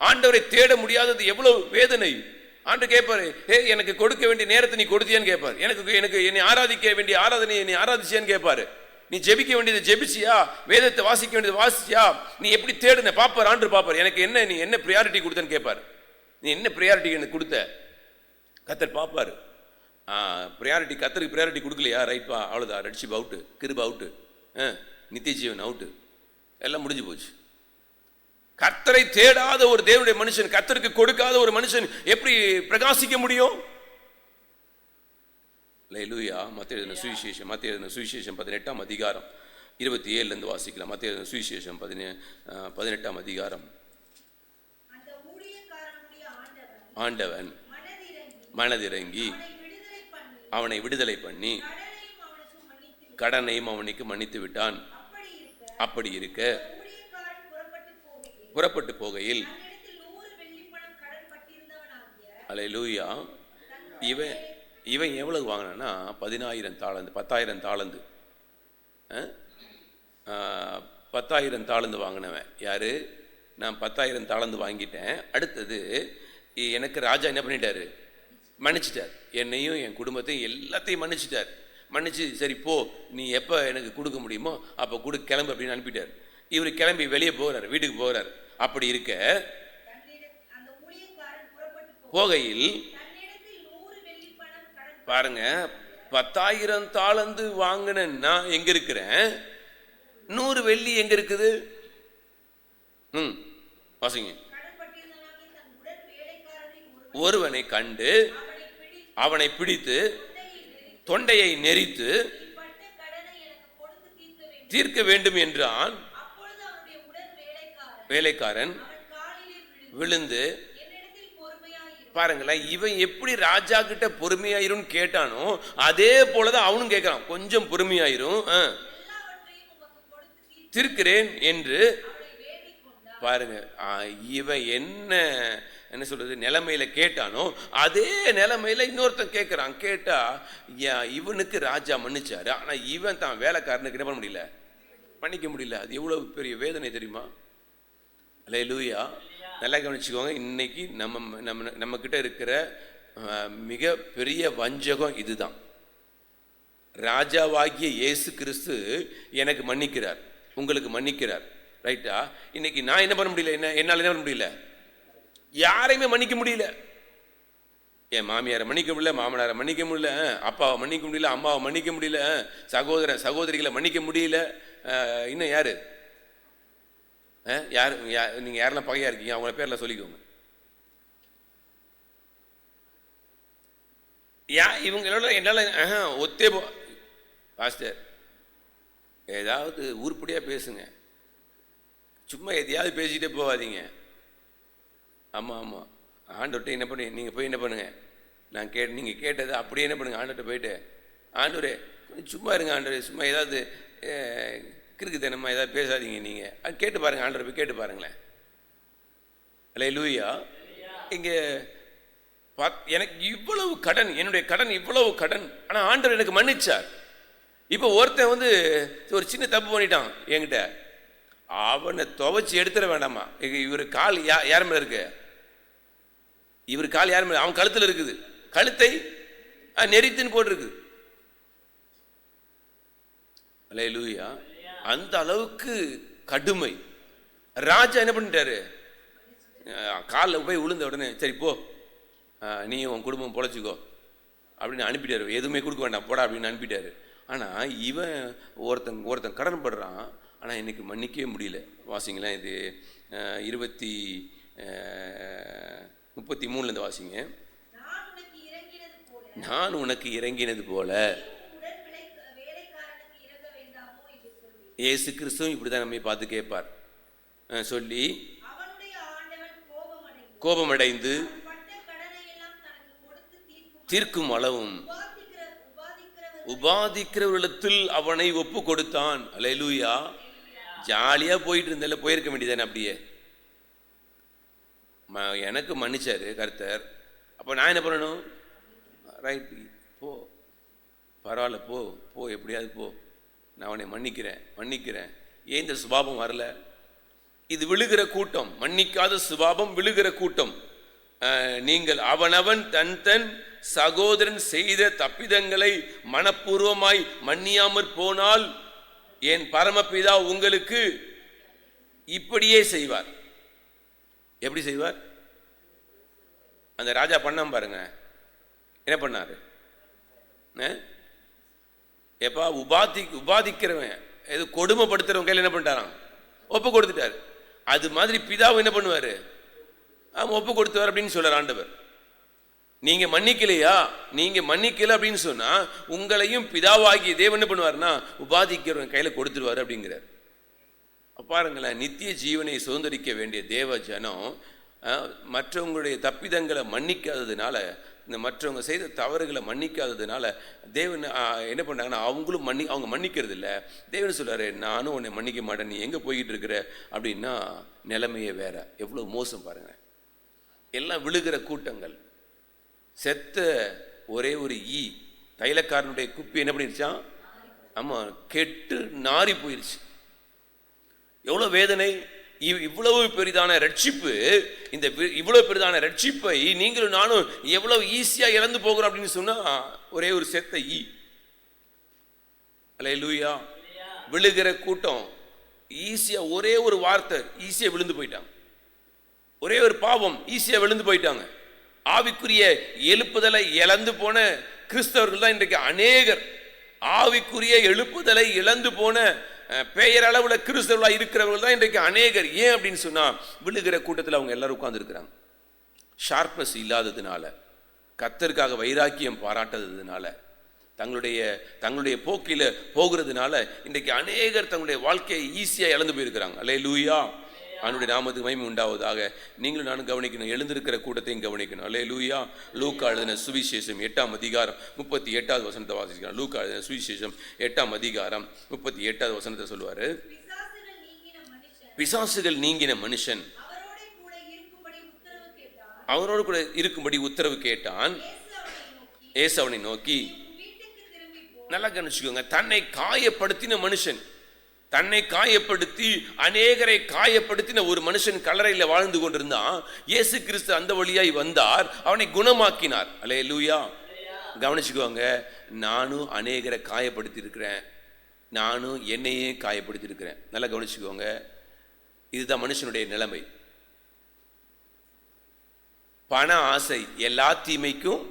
ஆண்டவரை தேட முடியாதது எவ்வளவு வேதனை. ஆண்டவர் கேட்பாரு, எனக்கு கொடுக்க வேண்டிய நேரத்தை நீ கொடுத்தியான்னு கேட்பாரு. எனக்கு என்னை ஆராதிக்க வேண்டிய ஆராதனை நீ ஆராதிச்சியான்னு கேட்பாரு. நீ ஜெபிக்க வேண்டியது ஜெபிச்சியா, வேதத்தை வாசிக்க வேண்டியது வாசிச்சியா, நீ எப்படி தேடுன பாப்பார். ஆண்டவர் பாப்பார், எனக்கு நீ என்ன ப்ரியாரிட்டி கொடுத்தன்னு கேட்பார். நீ என்ன ப்ரியாரிட்டி எனக்கு கொடுத்த? கர்த்தர் பாப்பார். ப்ரியாரிட்டி கர்த்தருக்கு ப்ரியாரிட்டி கொடுக்கலையா, ரைட்பா, அவ்வளோதான், ரட்சிப்பு அவுட்டு, கிருபை அவுட்டு, நித்திய ஜீவன் அவுட்டு, எல்லாம் முடிஞ்சு போச்சு. கர்த்தரை தேடாத ஒரு தேவனுடைய மனுஷன், கர்த்தருக்கு கொடுக்காத ஒரு மனுஷன் எப்படி பிரகாசிக்க முடியும்? அல்லேலூயா. மத்தேயு எழுதின சுவிசேஷம் 18ஆம் அதிகாரம் 27 வாசிக்கலாம். மத்தேயு எழுதின சுவிசேஷம் 18ஆம் அதிகாரம். ஆண்டவன் மனதிறங்கி அவனை விடுதலை பண்ணி கடனையும் அவனுக்கு மன்னித்து விட்டான். அப்படி இருக்க புறப்பட்டு போகையில், அல்லேலூயா, இவன் எவ்வளவு வாங்கினான்னா 10,000 தாலந்து, 10,000 தாலந்து, 10,000 தாலந்து வாங்கினவன் யாரு? நான் 10,000 தாலந்து வாங்கிட்டேன். அடுத்தது எனக்கு ராஜா என்ன பண்ணிட்டாரு? மன்னிச்சிட்டார். என்னையும் என் குடும்பத்தையும் எல்லாத்தையும் மன்னிச்சிட்டார். மன்னிச்சு சரி போ, நீ எப்போ எனக்கு கொடுக்க முடியுமோ அப்போ கிளம்பு அப்படின்னு அனுப்பிட்டார். இவர் கிளம்பி வெளியே போகிறார், வீட்டுக்கு போகிறார். அப்படி இருக்க போகையில் பாருங்க, 10,000 தாலந்து வாங்கினா எங்க இருக்கிறேன், 100 வெள்ளி எங்க இருக்குது? வாசிங்க. ஒருவனை கண்டு அவனை பிடித்து தொண்டையை நெரித்து தீர்க்க வேண்டும் என்றான். வேலைக்காரன் விழுந்து, பாருங்களேன், இவன் எப்படி ராஜா கிட்ட பொறுமையாயிரும் கேட்டானோ அதே போலதான் அவனும் கேட்கிறான், கொஞ்சம் பொறுமையாயிரும், தீர்க்கிறேன் என்று. பாருங்க, இவன் என்ன சொல்றது நிலைமையில கேட்டானோ அதே நிலைமையில இன்னொருத்தன் கேட்கிறான். கேட்டா இவனுக்கு ராஜா மன்னிச்சாரு, ஆனா இவன் தான் வேலைக்காரனுக்கு என்ன பண்ண முடியல, மன்னிக்க முடியல. அது எவ்வளவு பெரிய வேதனை தெரியுமா? அல்லேலூயா. நல்லா கவனிச்சுக்கோங்க. இன்னைக்கு நம்ம கிட்ட இருக்கிற மிக பெரிய வஞ்சகம் இதுதான். ராஜாவாகிய இயேசு கிறிஸ்து எனக்கு மன்னிக்கிறார், உங்களுக்கு மன்னிக்கிறார், ரைட்டா? இன்னைக்கு நான் என்ன பண்ண முடியல, என்னால் என்ன பண்ண முடியல, யாரையுமே மன்னிக்க முடியல. என் மாமியாரை மன்னிக்க முடியல, மாமனாரை மன்னிக்க முடியல, அப்பாவை மன்னிக்க முடியல, அம்மாவை மன்னிக்க முடியல, சகோதரிகளை மன்னிக்க முடியல. இன்னும் யாரு நீங்க யாரெல்லாம் பகையா இருக்கீங்க அவங்கள பேர்ல சொல்லிக்கோங்க. இவங்களோட என்னால ஒத்தே பாஸ்டர் ஏதாவது உருப்படியா பேசுங்க, சும்மா எதையாவது பேசிட்டே போகாதீங்க. ஆமா ஆமா, ஆண்டவர்கிட்ட என்ன பண்ணி நீங்க போய் என்ன பண்ணுங்க, நீங்க கேட்டது அப்படியே என்ன பண்ணுங்க, ஆண்டவர்கிட்ட போயிட்டு ஆண்டவரே கொஞ்சம் சும்மா இருங்க ஆண்டவரே, சும்மா ஏதாவது கிறுக்குத்தனமா ஏதாவது பேசாதீங்க, நீங்க அது கேட்டு பாருங்க, ஆண்டவரை போய் கேட்டு பாருங்களேன். அல்லேலூயா. இங்க எனக்கு இவ்வளவு கடன், என்னுடைய கடன் இவ்வளவு கடன், ஆனா ஆண்டவர் எனக்கு மன்னிச்சார். இப்ப ஒருத்தன் ஒரு சின்ன தப்பு பண்ணிட்டான் என்கிட்ட, அவனை துவைச்சு எடுத்துட வேண்டாமா? இவரு கால் யார் மேல இருக்கு, இவரு கால் யார் மேல, அவன் கழுத்துல இருக்குது, கழுத்தை நெரித்துன்னு போட்டிருக்கு. அல்லேலூயா. அந்த அளவுக்கு கடுமை. ராஜா என்ன பண்ணிட்டாரு, காலில் போய் விழுந்த உடனே சரி போ, நீ உன் குடும்பம் பொழைச்சிக்கோ அப்படின்னு அனுப்பிட்டாரு. எதுவுமே கொடுக்க வேண்டாம் போடா அப்படின்னு அனுப்பிட்டாரு. ஆனால் இவன் ஒருத்தன் கடன் படுறான், ஆனால் இன்னைக்கு மன்னிக்கவே முடியல. வாசிங்களேன், இது 33 வாசிங்க. நான் உனக்கு இறங்கினது போல. இயேசு கிறிஸ்துவும் இப்படிதான் நம்மை பார்த்து கேட்பார். சொல்லி கோபமடைந்து தீர்க்கும் அளவும் உபாதிக்கிறவர்களிடத்தில் அவனை ஒப்பு கொடுத்தான். அல்லேலூயா. ஜாலியா போயிட்டு இருந்தால போயிருக்க வேண்டியதானே, அப்படியே எனக்கு மன்னிச்சாரு கர்த்தர், அப்ப நான் என்ன பண்ணணும், ரைட் போ, பரவாயில்ல போ போ, எப்படியாவது போ, நான் அவனை மன்னிக்கிறேன். ஏன் இந்த சுபாவம் வரல? இது விழுகிற கூட்டம், மன்னிக்காத சுபாவம் விழுகிற கூட்டம். நீங்கள் அவனவன் தன் சகோதரன் செய்த தப்பிதங்களை மனப்பூர்வமாய் மன்னியாமற் போனால் என் பரமபிதா உங்களுக்கு இப்படியே செய்வார். எப்படி செய்வார்? அந்த ராஜா பண்ணாம பாருங்க, என்ன பண்ணாரு? எப்பா உபாதிக்கிறவன், எது கொடுமைப்படுத்துறவன் கையில் என்ன பண்ணிட்டாராம், ஒப்பு கொடுத்துட்டாரு. அது மாதிரி பிதாவும் என்ன பண்ணுவாரு, ஒப்பு கொடுத்துவார் அப்படின்னு சொல்றார் ஆண்டவர். நீங்க மன்னிக்கலையா, நீங்க மன்னிக்கல அப்படின்னு சொன்னா உங்களையும் பிதாவாகிய தேவன் என்ன பண்ணுவார்னா உபாதிக்கிறவன் கையில கொடுத்துருவாரு அப்படிங்கிறார். பாருங்களேன், நித்திய ஜீவனை சுதந்திரிக்க வேண்டிய தேவ ஜனம் மற்றவங்களுடைய தப்பிதங்களை மன்னிக்காததுனால, இந்த மற்றவங்க செய்த தவறுகளை மன்னிக்காததுனால தேவன் என்ன பண்ணாங்கன்னா அவங்க மன்னிக்கிறது இல்லை. தேவன் சொல்றாரு, நானும் உன்னை மன்னிக்க மாட்டேன், நீ எங்க போய்கிட்டு இருக்கிற அப்படின்னா நிலைமையே வேற. எவ்வளவு மோசம் பாருங்க. எல்லாம் விழுகிற கூட்டங்கள். செத்த ஒரே ஒரு தைலக்காரனுடைய குப்பி என்ன பண்ணிருச்சான், ஆமா கெட்டு நாரி போயிருச்சு. எவ்வளவு வேதனை. இவ்வளவு பெரிதான ரட்சிப்பு, இந்த இவ்வளவு பெரிதான ரட்சிப்பை நீங்களும் நானும் எவ்வளவு ஈஸியா இழந்து போகிறோம் அப்படின்னு சொன்னா ஒரே ஒரு செத்த அல்லேலூயா. விழுகிற கூட்டம் ஈஸியா, ஒரே ஒரு வார்த்தை ஈஸியா விழுந்து போயிட்டான். ஒரே ஒரு பாவம், ஈஸியா விழுந்து போயிட்டாங்க. ஆவிக்குரிய எழுப்புதலை இழந்து போன கிறிஸ்தவர்கள் தான் இன்றைக்கு அநேகர். ஆவிக்குரிய எழுப்புதலை இழந்து போன பெயரளவுல கிறிஸ்தவர்களா இருக்கிறவர்கள் தான் இன்றைக்கு அநேகர். ஏன் அப்படின்னு சொன்னா, விழுகிற கூட்டத்தில் அவங்க எல்லாரும் உட்கார்ந்து இருக்கிறாங்க. ஷார்ப்னஸ் இல்லாததுனால, கர்த்தருக்காக வைராக்கியம் பாராட்டாததுனால, தங்களுடைய போக்கில போகிறதுனால இன்றைக்கு அநேகர் தங்களுடைய வாழ்க்கையை ஈஸியா இழந்து போயிருக்கிறாங்க. அல்லேலூயா, அவனுடைய நாமத்துக்கு மகிமை உண்டாவதாக. நீங்களும் நானும் கவனிக்கணும், எழுந்திருக்கிற கூட்டத்தையும் கவனிக்கணும். அல்லேலூயா. லூக்கா எழுதின சுவிசேஷம் 8ஆம் அதிகாரம் 38வது வசனத்தை வாசிக்கலாம். லூக்கா எழுதின சுவிசேஷம் 8ஆம் அதிகாரம் 38வது வசனத்தை சொல்லுவாரு. பிசாசுகள் நீங்கின மனுஷன் அவரோடு கூட இருக்கும்படி உத்தரவு கேட்டான். இயேசு அவனை நோக்கி, நல்லா கவனிச்சுக்கோங்க, தன்னை காயப்படுத்தின மனுஷன், தன்னை காயப்படுத்தி அநேகரை காயப்படுத்தின ஒரு மனுஷன் கல்லறையில் வாழ்ந்து கொண்டிருந்தான். இயேசு கிறிஸ்து அந்த வழியாய் வந்தார், அவனை குணமாக்கினார். அல்லேலூயா. கவனிச்சுக்கோங்க, நானும் அநேகரை காயப்படுத்தி இருக்கிறேன், நானும் என்னையே காயப்படுத்தி இருக்கிறேன். நல்லா கவனிச்சுக்கோங்க, இதுதான் மனுஷனுடைய நிலைமை. பண ஆசை எல்லா தீமைக்கும்,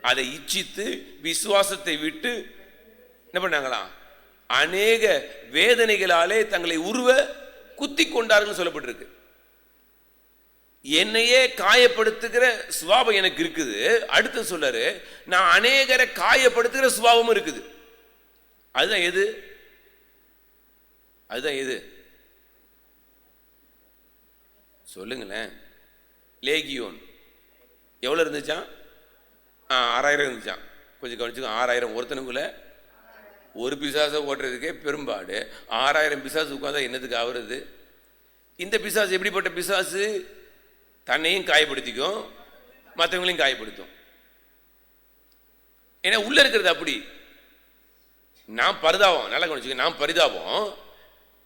அதை இச்சித்து விசுவாசத்தை விட்டு என்ன பண்ணாங்களா, அநேக வேதனைகளாலே தங்களை உருவ குத்தி கொண்டார்கள் சொல்லப்பட்டிருக்கு. என்னையே காயப்படுத்துகிற சுபாவம் எனக்கு இருக்குது. அடுத்து சொல்றாரு, நான் அநேகரை காயப்படுத்துகிற சுபாவமும் இருக்குது. அதுதான் எது? அதுதான் எது சொல்லுங்களேன். லேகியோன் எவ்வளோ இருந்துச்சான்? 6000 இருந்துச்சான். கொஞ்சம் கவனிச்சுக்கோ, 6000 ஒருத்தனுக்குள்ள ஒரு பிசாசை ஓட்டுறதுக்கே பெரும்பாடு. 6000 பிசாசு உட்காந்தா என்னதுக்கு ஆகுறது? இந்த பிசாசு எப்படிப்பட்ட பிசாசு? தன்னையும் காயப்படுத்திக்கும், மற்றவங்களையும் காயப்படுத்தும். ஏன்னா உள்ள இருக்கிறது அப்படி. நான் பரிதாபம், நல்லா கவனிச்சுக்க, நான் பரிதாபம்.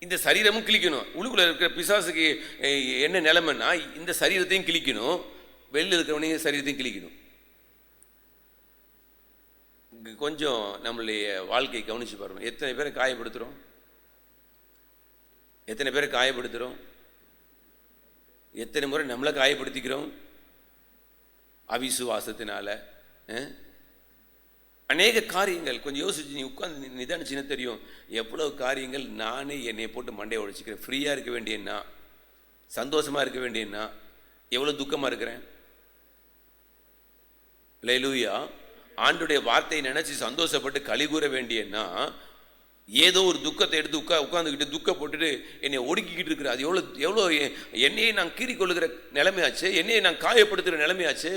இந்த சரீரமும் கிழிக்கணும். உள்ளுக்குள்ள இருக்கிற பிசாசுக்கு என்ன நிலைமைன்னா, இந்த சரீரத்தையும் கிழிக்கணும், வெளியில் இருக்கிறவனையும் சரீரத்தையும் கிழிக்கணும். கொஞ்சம் நம்மளுடைய வாழ்க்கையை கவனிச்சு பாருங்க. எத்தனை பேரை காயப்படுத்துகிறோம்? எத்தனை பேரை காயப்படுத்துகிறோம்? எத்தனை முறை நம்மளை காயப்படுத்திக்கிறோம் அவிசுவாசத்தினால? அநேக காரியங்கள் கொஞ்சம் யோசிச்சு நீ உட்காந்து நிதானிச்சுன்னா தெரியும் எவ்வளவு காரியங்கள் நானே என்னை போட்டு மண்டையை உடைச்சிக்கிறேன். ஃப்ரீயாக இருக்க வேண்டியன்னா, சந்தோஷமாக இருக்க வேண்டியன்னா, எவ்வளோ துக்கமாக இருக்கிறேன். அல்லேலூயா. ஆண்டுடைய வார்த்தையை நினைச்சு சந்தோஷப்பட்டு களி கூற வேண்டியன்னா, ஏதோ ஒரு துக்கத்தை எடுத்து உட்காந்துக்கிட்டு துக்கப்பட்டுட்டு என்னை ஒடுக்கிக்கிட்டு இருக்கிற, அது எவ்வளோ என்னையை நான் கீறிக்கொள்ளுகிற நிலைமையாச்சு, என்னையை நான் காயப்படுத்துகிற நிலைமையாச்சு.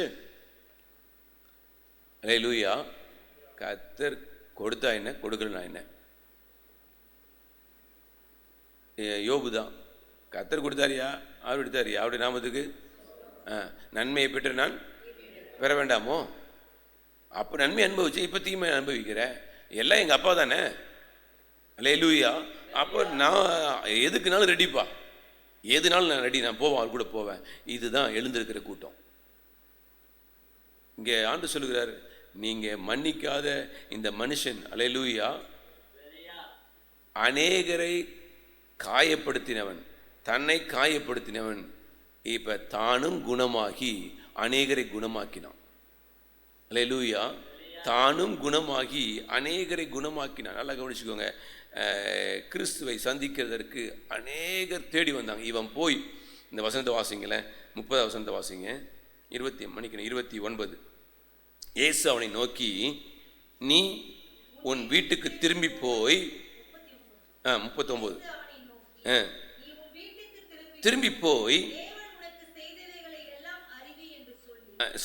அல்லேலூயா. கர்த்தர் கொடுத்தா என்ன, கொடுக்கலனா என்ன? யோபுதான், கர்த்தர் கொடுத்தாரியா, அவர் எடுத்தாரியா, அவருடைய நாமத்துக்கு நன்மையை பெற்று நான் பெற வேண்டாமோ? அப்போ நன்மை அனுபவிச்சு இப்போ தீமை அனுபவிக்கிறேன். எல்லாம் எங்கள் அப்பா தானே. அல்லேலூயா. அப்போ நான் எதுக்குனாலும் ரெடிப்பா, எதுனாலும் நான் ரெடி, நான் போவேன், அவர் கூட போவேன். இதுதான் எழுந்திருக்கிற கூட்டம். இங்கே ஆண்டு சொல்லுகிறார், நீங்க மன்னிக்காத இந்த மனுஷன், அல்லேலூயா, அநேகரை காயப்படுத்தினவன், தன்னை காயப்படுத்தினவன், இப்ப தானும் குணமாகி அநேகரை குணமாக்கினான். அல்லேலூயா. தானும் குணமாகி அநேகரை குணமாக்கினான். நல்லா கவனிச்சுக்கோங்க, கிறிஸ்துவை சந்திக்கிறதற்கு அநேகர் தேடி வந்தாங்க. இவன் போய் இந்த வசனத்தை வாசிங்களேன், 30வது வசனத்தை வாசிங்க, 29. இயேசு அவனை நோக்கி, நீ உன் வீட்டுக்கு திரும்பி போய் 39 திரும்பி போய்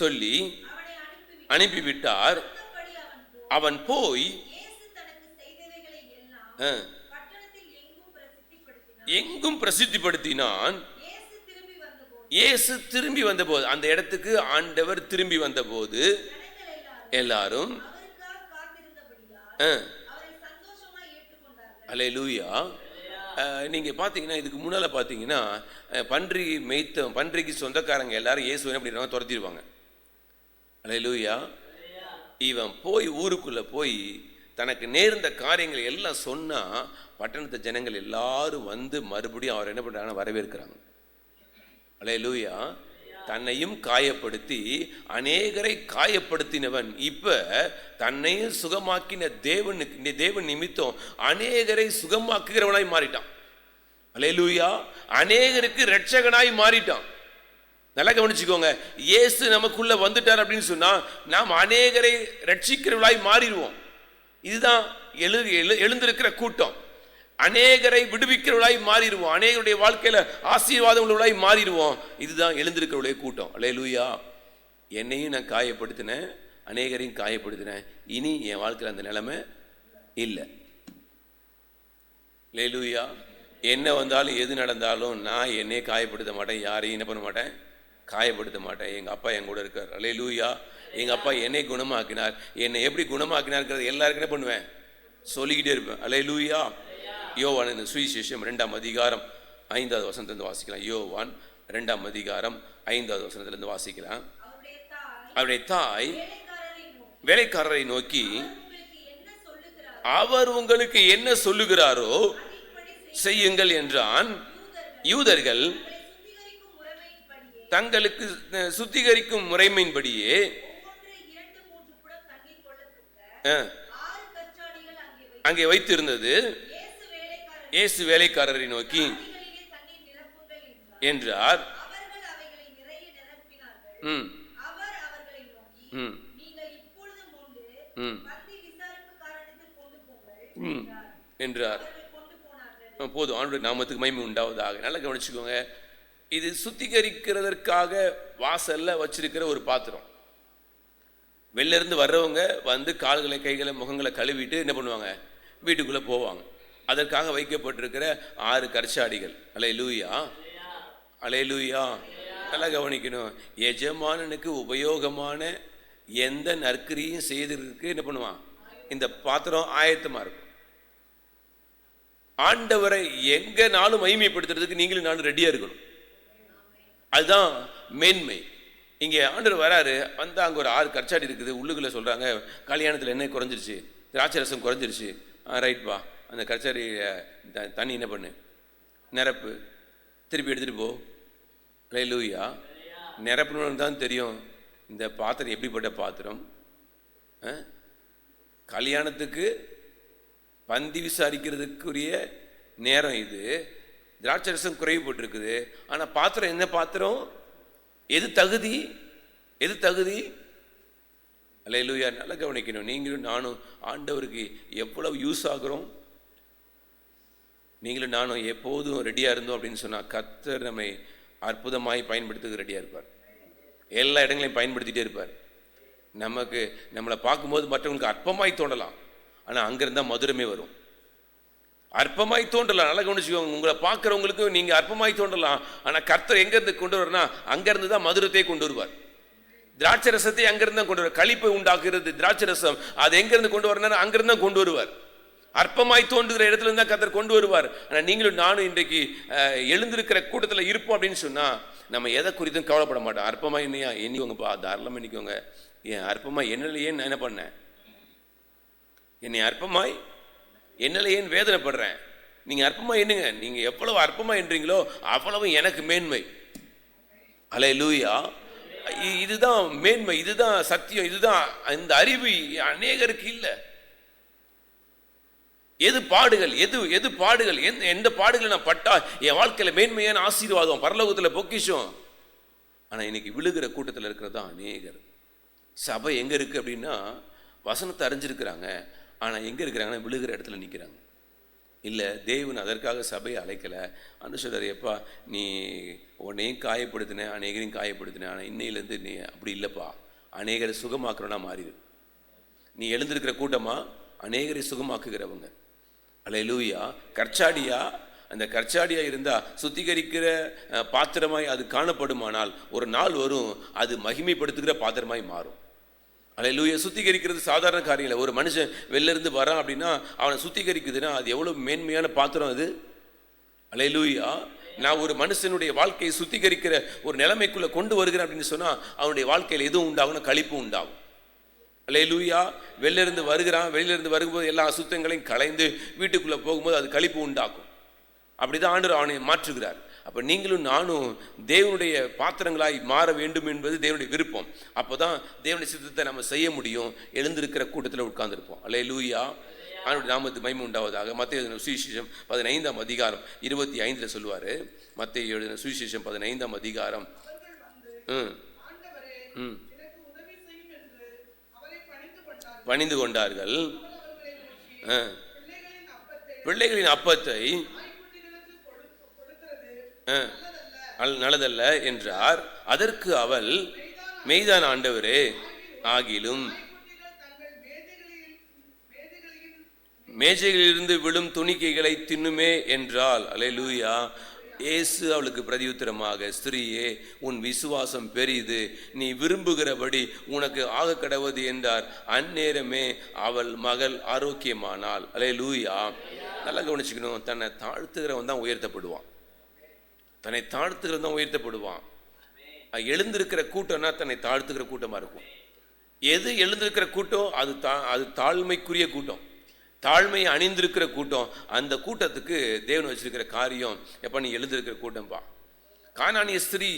சொல்லி அனுப்பிவிட்டார். அவன் போய் எங்கும் பிரசித்திப்படுத்தினான். இயேசு திரும்பி வந்தபோது, அந்த இடத்துக்கு ஆண்டவர் திரும்பி வந்தபோது எல்லாரும் அல்லேலூயா. நீங்க பாத்தீங்கன்னா, இதுக்கு முன்னால பாத்தீங்கன்னா, பன்றிக்கு சொந்தக்காரங்க எல்லாரும் இயேசுவை எப்படி துரத்திடுவாங்க. அல்லேலூயா. இவன் போய் ஊருக்குள்ள போய் தனக்கு நேர்ந்த காரியங்கள் எல்லாம் சொன்னா, பட்டணத்து ஜனங்கள் எல்லாரும் வந்து மறுபடியும் அவர் என்ன பண்றாங்கன்னா வரவேற்கிறாங்க. அல்லேலூயா. தன்னையும் காயப்படுத்தி அநேகரை காயப்படுத்தினவன் இப்ப தன்னையும் சுகமாக்கின தேவன் நிமித்தம் அநேகரை சுகமாக்குகிறவனாய் மாறிட்டான். அல்லேலூயா. அநேகருக்கு இரட்சகனாய் மாறிட்டான். நல்லா கவனிச்சுக்கோங்க. இயேசு நமக்குள்ள வந்துட்டார் அப்படின்னு சொன்னா நாம் அநேகரை ரட்சிக்கிறவளாய் மாறிடுவோம். இதுதான் எழுந்திருக்கிற கூட்டம். அநேகரை விடுவிக்கிறவளாய் மாறிடுவோம். அநேகருடைய வாழ்க்கையில ஆசீர்வாதம் உள்ளவளாய் மாறிடுவோம். இதுதான் எழுந்திருக்கிறவளுடைய கூட்டம். அல்லேலூயா. என்னையும் நான் காயப்படுத்தினேன், அநேகரையும் காயப்படுத்தினேன். இனி என் வாழ்க்கையில் அந்த நிலைமை இல்லை. அல்லேலூயா. என்ன வந்தாலும் எது நடந்தாலும் நான் என்னையே காயப்படுத்த மாட்டேன், யாரையும் என்ன பண்ண மாட்டேன், காயப்படுத்த மாட்டேன். எங்கள் அப்பா என் கூட இருக்கார். அல்லேலூயா. எங்கள் அப்பா என்னை குணமாக்கினார். என்னை எப்படி குணமாக்கினார்ங்கிறது எல்லாருக்கும் என்ன பண்ணுவேன், சொல்லிக்கிட்டே இருப்பேன். அல்லேலூயா. யோவான் சுவிசேஷம் 2ஆம் அதிகாரம் 5வது வசனத்திலிருந்து வாசிக்கலாம். யோவான் 2ஆம் அதிகாரம் 5வது வசனத்திலிருந்து வாசிக்கலாம். அவருடைய தாய் வேலைக்காரரை நோக்கி, அவர் உங்களுக்கு என்ன சொல்லுகிறாரோ செய்யுங்கள் என்றான். யூதர்கள் தங்களுக்கு சுத்திகரிக்கும் முறைமையின்படியே அங்கே வைத்திருந்தது. இயேசு வேலைக்காரரை நோக்கி என்றார். என்றார். போதும். ஆண்டவருடைய நாமத்துக்கு மகிமை உண்டாவதாக. நல்லா கவனிச்சுக்கோங்க. இது சுத்திகரிக்கிறதற்காக வாசல்ல வச்சிருக்கிற ஒரு பாத்திரம். வெளில இருந்து வர்றவங்க வந்து கால்களை கைகளை முகங்களை கழுவிட்டு என்ன பண்ணுவாங்க, வீட்டுக்குள்ள போவாங்க. அதற்காக வைக்கப்பட்டிருக்கிற 6 கற்சாடிகள். அல்லேலூயா. அல்லேலூயா. நல்லா கவனிக்கணும். எஜமானனுக்கு உபயோகமான எந்த நற்கிரியும் செய்திருக்கு என்ன பண்ணுவான், இந்த பாத்திரம் ஆயத்தமா இருக்கும். ஆண்டவரை எங்க நாளும் மகிமைப்படுத்துறதுக்கு நீங்களும் நானும் ரெடியா இருக்கணும். அதுதான் மேன்மை. இங்கே ஆண்டவர் வராரு, வந்து அங்கே ஒரு 6 கற்சாடி இருக்குது. உள்ளுக்குள்ள சொல்றாங்க, கல்யாணத்தில் என்ன குறைஞ்சிருச்சு, திராட்சை ரசம் குறைஞ்சிருச்சு. ரைட்பா, அந்த கற்சாடி தண்ணி என்ன பண்ணு, நிரப்பு, திருப்பி எடுத்துட்டு போ. அல்லேலூயா. நிரப்பணும்னு தான் தெரியும் இந்த பாத்திரம் எப்படிப்பட்ட பாத்திரம். கல்யாணத்துக்கு பந்தி விசாரிக்கிறதுக்குரிய நேரம் இது. திராட்சை ரசம் குறைவுபட்டிருக்குது. ஆனால் பாத்திரம் என்ன பாத்திரம், எது தகுதி, எது தகுதி? அல்லேலூயா. நல்லா கவனிக்கணும். நீங்களும் நானும் ஆண்டவருக்கு எவ்வளவு யூஸ் ஆகிறோம். நீங்களும் நானும் எப்போதும் ரெடியாக இருந்தோம் அப்படின்னு சொன்னால் கர்த்தர் நம்மை அற்புதமாய் பயன்படுத்துக்கு ரெடியாக இருப்பார். எல்லா இடங்களையும் பயன்படுத்திகிட்டே இருப்பார். நம்மளை பார்க்கும்போது மற்றவங்களுக்கு அற்பமாய் தோண்டலாம், ஆனால் அங்கேருந்தால் மதுரமே வரும். அற்பமாய் தோன்றலாம். நல்லா கவனிச்சுக்கோங்க. உங்களை பார்க்குறவங்களுக்கு நீங்கள் அற்பமாய் தோன்றலாம், ஆனால் கர்த்தர் எங்கேருந்து கொண்டு வரனா அங்கேருந்து தான் மதுரத்தை கொண்டு வருவார். திராட்சை ரசத்தை அங்கேருந்து தான் கொண்டு வருவார். களிப்பை உண்டாக்குறது திராட்சை ரசம், அது எங்கேருந்து கொண்டு வரனா அங்கேருந்து தான் கொண்டு வருவார். அற்பமாய் தோன்றுகிற இடத்துல இருந்தால் கர்த்தர் கொண்டு வருவார். ஆனால் நீங்களும் நானும் இன்றைக்கு எழுந்திருக்கிற கூட்டத்தில் இருப்போம் அப்படின்னு சொன்னால் நம்ம எதை குறித்தும் கவலைப்பட மாட்டோம். அற்பமாய் என்னையா எண்ணிக்கோங்கப்பா, தாராளமாக எண்ணிக்கோங்க. ஏன் அற்பமாய் என்னலையே நான் என்ன பண்ணேன், என்னை அற்பமாய் என்னால ஏன் வேதனைப்படுறேன்? நீங்க அற்பமா எண்ணுங்க. நீங்க எவ்வளவு அற்பமா எண்றீங்களோ அவ்வளவு எனக்கு மேன்மை. அல்லேலூயா. இதுதான் மேன்மை, இதுதான் சத்தியம், இதுதான் இந்த அறிவு அநேகருக்கு இல்லை. எது பாடுகள், எது பாடுகள், எந்த பாடுகளை நான் பட்டா என் வாழ்க்கையில மேன்மையான ஆசீர்வாதம், பரலோகத்துல பொக்கிஷம். ஆனா இன்னைக்கு விழுகிற கூட்டத்தில் இருக்கிறதா அநேகர். சபை எங்க இருக்கு அப்படின்னா வசனத்தை அறிஞ்சிருக்கிறாங்க, ஆனால் எங்கே இருக்கிறாங்கன்னா விழுகிற இடத்துல நிற்கிறாங்க. இல்லை, தேவன் அதற்காக சபையை அழைக்கலை. அன்று சொல்கிறார், எப்பா நீ உன்னையும் காயப்படுத்தினேன், அநேகரையும் காயப்படுத்தினேன், ஆனால் இன்னையிலேருந்து நீ அப்படி இல்லைப்பா, அநேகரை சுகமாக்குறோன்னா மாறிடு. நீ எழுந்திருக்கிற கூட்டமாக அநேகரை சுகமாக்குகிறவங்க. அல்லேலூயா. கற்சாடியா, அந்த கற்சாடியா இருந்தால் சுத்திகரிக்கிற பாத்திரமாய் அது காணப்படுமானால் ஒரு நாள் வரும் அது மகிமைப்படுத்துகிற பாத்திரமாய் மாறும். அல்லேலூயா. சுத்திகரிக்கிறது சாதாரண காரியம் இல்லை. ஒரு மனுஷன் வெளில இருந்து வரான் அப்படின்னா அவனை சுத்திகரிக்குதுன்னா அது எவ்வளவு மேன்மையான பாத்திரம் அது. அல்லேலூயா. நான் ஒரு மனுஷனுடைய வாழ்க்கையை சுத்திகரிக்கிற ஒரு நிலைமைக்குள்ள கொண்டு வருகிறேன் அப்படின்னு சொன்னா அவனுடைய வாழ்க்கையில் எதுவும் உண்டாகும்னா களிப்பு உண்டாகும். அல்லேலூயா. வெளில இருந்து வருகிறான், வெளியில இருந்து வரும்போது எல்லா அசுத்தங்களையும் களைந்து வீட்டுக்குள்ள போகும்போது அது களிப்பு உண்டாக்கும். அப்படிதான் ஆண்டவர் அவனை மாற்றுகிறார். அப்போ நீங்களும் நானும் தேவனுடைய பாத்திரங்களாய் மாற வேண்டும் என்பது தேவனுடைய விருப்பம். அப்போ தான் தேவனுடைய சித்தத்தை நம்ம செய்ய முடியும். எழுந்திருக்கிற கூட்டத்தில் உட்கார்ந்துருப்போம். அல்லேலூயா, அவனுடைய நாமத்துக்கு மகிமை உண்டாவதாக. மத்தேயு எழுதின சுவிசேஷம் 15ஆம் அதிகாரம் 25 சொல்லுவார். மத்தேயு எழுதின சுவிசேஷம் 15ஆம் அதிகாரம் பணிந்து கொண்டார்கள். பிள்ளைகளின் அப்பத்தை நல்லதல்ல என்றார். அதற்கு அவள், மெய்தான் ஆண்டவரே, ஆகிலும் மேஜைகளிலிருந்து விழும் துணிக்கைகளை தின்னுமே என்றாள். அல்லேலூயா. இயேசு அவளுக்கு பிரதியுத்தரமாக, ஸ்திரீயே, உன் விசுவாசம் பெரிது, நீ விரும்புகிறபடி உனக்கு ஆக கடவது என்றார். அந்நேரமே அவள் மகள் ஆரோக்கியமானாள். அல்லேலூயா. நல்லா கவனிச்சுக்கணும். தன்னை தாழ்த்துகிறவன் தான் உயர்த்தப்படுவான். தன்னை தாழ்த்துகிறவன் தான் உயர்த்தப்படுவான். எழுந்திருக்கிற கூட்டம்னா தன்னை தாழ்த்துகிற கூட்டமாக இருக்கும். எது எழுந்திருக்கிற கூட்டம் அது தாழ்மைக்குரிய கூட்டம், தாழ்மையை அணிந்திருக்கிற கூட்டம். அந்த கூட்டத்துக்கு தேவன் வச்சிருக்கிற காரியம், எப்போ நீ எழுந்திருக்கிற கூட்டம்பா. கானானிய ஸ்திரீ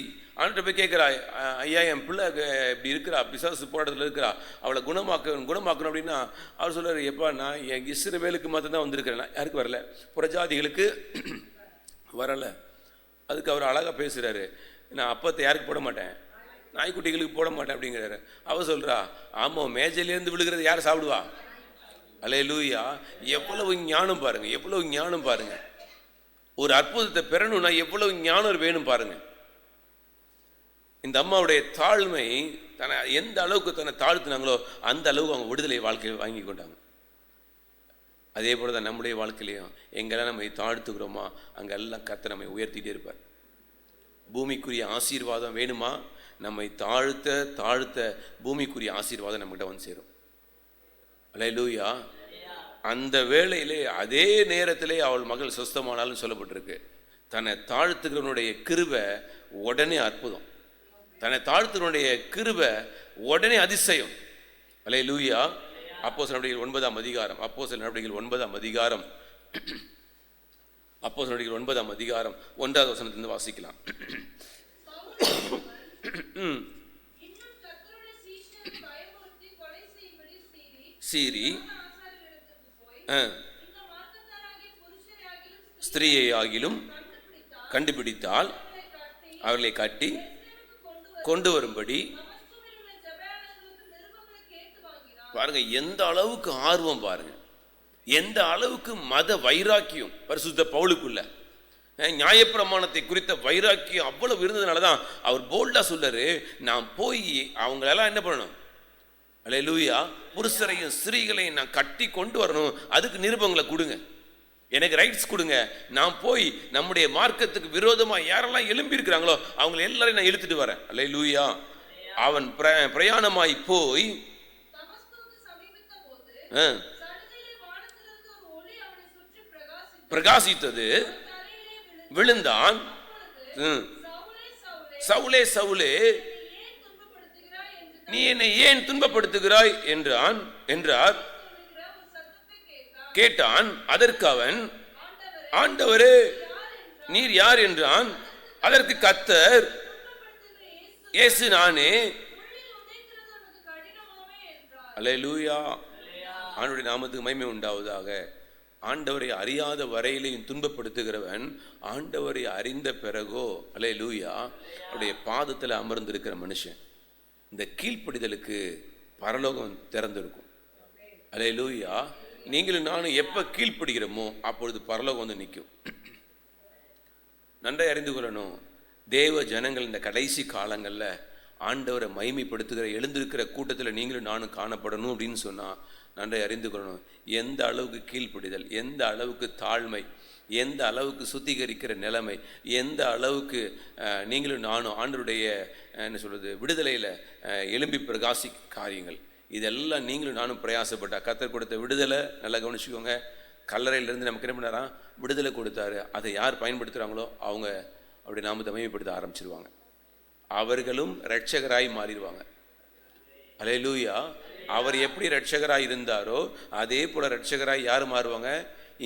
ஆண்ட போய் கேட்குறா, ஐயா என் பிள்ளை இப்படி இருக்கிறா, பிசாசு போராட்டத்தில் இருக்கிறா, அவளை குணமாக்கணும் அப்படின்னா அவர் சொல்கிறார், எப்பா நான் என் இஸ்ரவேலுக்கு மட்டும்தான் வந்திருக்கிறேன், யாருக்கு வரல, புறஜாதிகளுக்கு வரலை. அதுக்கு அவர் அழகாக பேசுகிறாரு, நான் அப்பத்தை யாருக்கு போட மாட்டேன், நாய்க்குட்டிகளுக்கு போட மாட்டேன் அப்படிங்கிறாரு. அவள் சொல்கிறா, ஆமாம், மேஜையிலேருந்து விழுகிறது யார் சாப்பிடுவா? அல்லேலூயா. எவ்வளவு ஞானம் பாருங்க, எவ்வளவு ஞானம் பாருங்க. ஒரு அற்புதத்தை பெறணும்னா எவ்வளவு ஞானம் வேணும் பாருங்க. இந்த அம்மாவுடைய தாழ்மை, தன்னை எந்த அளவுக்கு தன்னை தாழ்த்தினாங்களோ அந்த அளவுக்கு அவங்க விடுதலை வாழ்க்கையை வாங்கி கொண்டாங்க. அதே போல தான் நம்முடைய வாழ்க்கையிலையும் எங்கெல்லாம் நம்ம தாழ்த்துக்கிறோமா அங்கெல்லாம் கர்த்தர் நம்மை உயர்த்திட்டே இருப்பார். பூமிக்குரிய ஆசீர்வாதம் வேணுமா, நம்மை தாழ்த்த பூமிக்குரிய ஆசீர்வாதம் நம்மகிட்ட வந்து சேரும். அல்லேலூயா. அந்த வேளையிலே அதே நேரத்திலே அவள் மகள் சுஸ்தமானாலும் சொல்லப்பட்டிருக்கு. தன்னை தாழ்த்துகிறவனுடைய கிருபை உடனே அற்புதம், தன்னை தாழ்த்துகிறவனுடைய கிருபை உடனே அதிசயம். அல்லேலூயா. அப்போஸ்தலர் நடவடிக்கைகள் 9ஆம் அதிகாரம், அப்போஸ்தலர் நடவடிக்கைகள் 9ஆம் அதிகாரம், அப்போஸ்தலர் நடவடிக்கைகள் 9ஆம் அதிகாரம் 1வது வசனத்திலிருந்து வாசிக்கலாம். சீரி ஸ்திரீயை ஆகிலும் கண்டுபிடித்தால் அவர்களை கட்டி கொண்டு வரும்படி. பாருங்க எந்த அளவுக்கு ஆர்வம், பாருங்க எந்த அளவுக்கு மத வைராக்கியம் பரிசுத்த பவுலுக்குள்ள. நியாயப்பிரமாணத்தை குறித்த வைராக்கியம் அவ்வளவு இருந்ததுனால தான் அவர் போல்டா சொல்றாரு, நான் போய் அவங்களெல்லாம் என்ன பண்ணணும், அல்லேலூயா, புருஷரையும் ஸ்திரீகளையும் நான் கட்டி கொண்டு வரணும், அதுக்கு நிருபங்களை கொடுங்க, எனக்கு ரைட்ஸ் கொடுங்க, நான் போய் நம்முடைய மார்க்கத்துக்கு விரோதமாக யாரெல்லாம் எழும்பி இருக்கிறாங்களோ அவங்களை எல்லாரையும் நான் இழுத்துட்டு வரேன். அல்லேலூயா. அவன் பிரயாணமாய் போய் பிரகாசித்தது, விழுந்தான், சவுலே சவுலே நீ என்னை ஏன் துன்பப்படுத்துகிறாய் என்றார். கேட்டான். அதற்கு அவன், ஆண்டவரே நீர் யார் என்றான். அதற்கு கர்த்தர், இயேசு நானே. அல்லேலூயா. ஆண்டவருடைய நாமத்துக்கு மகிமை உண்டாவதாக. ஆண்டவரை அறியாத வரையிலையும் துன்பப்படுத்துகிறவன் ஆண்டவரை அறிந்த பிறகோ, அல்லேலூயா, அவருடைய பாதத்தில் அமர்ந்திருக்கிற மனுஷன். இந்த கீழ்ப்படிதலுக்கு பரலோகம் திறந்திருக்கும். அல்லேலூயா. நீங்களும் நானும் எப்போ கீழ்ப்படுகிறோமோ அப்பொழுது பரலோகம் வந்து நிற்கும். நன்றாய் அறிந்து கொள்ளணும், தேவ ஜனங்கள் இந்த கடைசி காலங்களில் ஆண்டவரை மகிமைப்படுத்துகிற எழுந்திருக்கிற கூட்டத்தில் நீங்களும் நானும் காணப்படணும் அப்படின்னு சொன்னால் நன்றாய் அறிந்து கொள்ளணும். எந்த அளவுக்கு கீழ்ப்படிதல், எந்த அளவுக்கு தாழ்மை, எந்த அளவுக்கு சுத்திகரிக்கிற நிலைமை, எந்த அளவுக்கு நீங்களும் நானும் ஆண்டவருடைய என்ன சொல்கிறது விடுதலையில் எழும்பி பிரகாசி காரியங்கள், இதெல்லாம் நீங்களும் நானும் பிரயாசப்பட்டா கர்த்தர் கொடுத்த விடுதலை. நல்லா கவனிச்சுக்கோங்க. கல்லறையிலேருந்து நமக்கு என்ன பண்ணாரா, விடுதலை கொடுத்தாரு. அதை யார் பயன்படுத்துகிறாங்களோ அவங்க அப்படி நாமத்தை மகிமைப்படுத்த ஆரம்பிச்சிருவாங்க. அவர்களும் இரட்சகராய் மாறிடுவாங்க. அல்லேலூயா. அவர் எப்படி இரட்சகராய் இருந்தாரோ அதே போல இரட்சகராய் யார் மாறுவாங்க,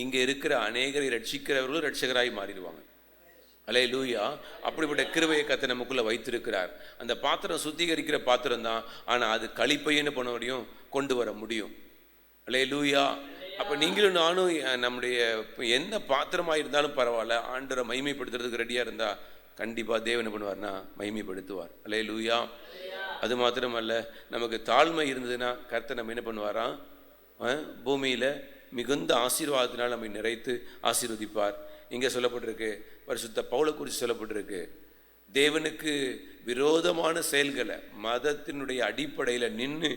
இங்கே இருக்கிற அநேகரை ரட்சிக்கிறவர்களும் இரட்சகராய் மாறிடுவாங்க. அல்லேலூயா. அப்படிப்பட்ட கிருபையை கர்த்தர் நமக்குள்ள வைத்திருக்கிறார். அந்த பாத்திரம் சுத்திகரிக்கிற பாத்திரம் தான், ஆனா அது களிப்பைன்னு பண்ண முடியும், கொண்டு வர முடியும். அல்லேலூயா. அப்ப நீங்களும் நானும் நம்முடைய என்ன பாத்திரமா இருந்தாலும் பரவாயில்ல, ஆண்டவரை மகிமைப்படுத்துறதுக்கு ரெடியா இருந்தா கண்டிப்பா தேவன் என்ன பண்ணுவார்னா மகிமைப்படுத்துவார். அல்லேலூயா. அது மாத்திரமல்ல, நமக்கு தாழ்மை இருந்ததுன்னா கர்த்தர் நம்ம என்ன பண்ணுவாராம், பூமியில மிகுந்த ஆசீர்வாதத்தினால் நம்மை நிறைத்து ஆசீர்வதிப்பார். இங்கே சொல்லப்பட்டிருக்கு, பரிசுத்த பவுலை குறித்து சொல்லப்பட்டிருக்கு, தேவனுக்கு விரோதமான செயல்களை மதத்தினுடைய அடிப்படையில் நின்று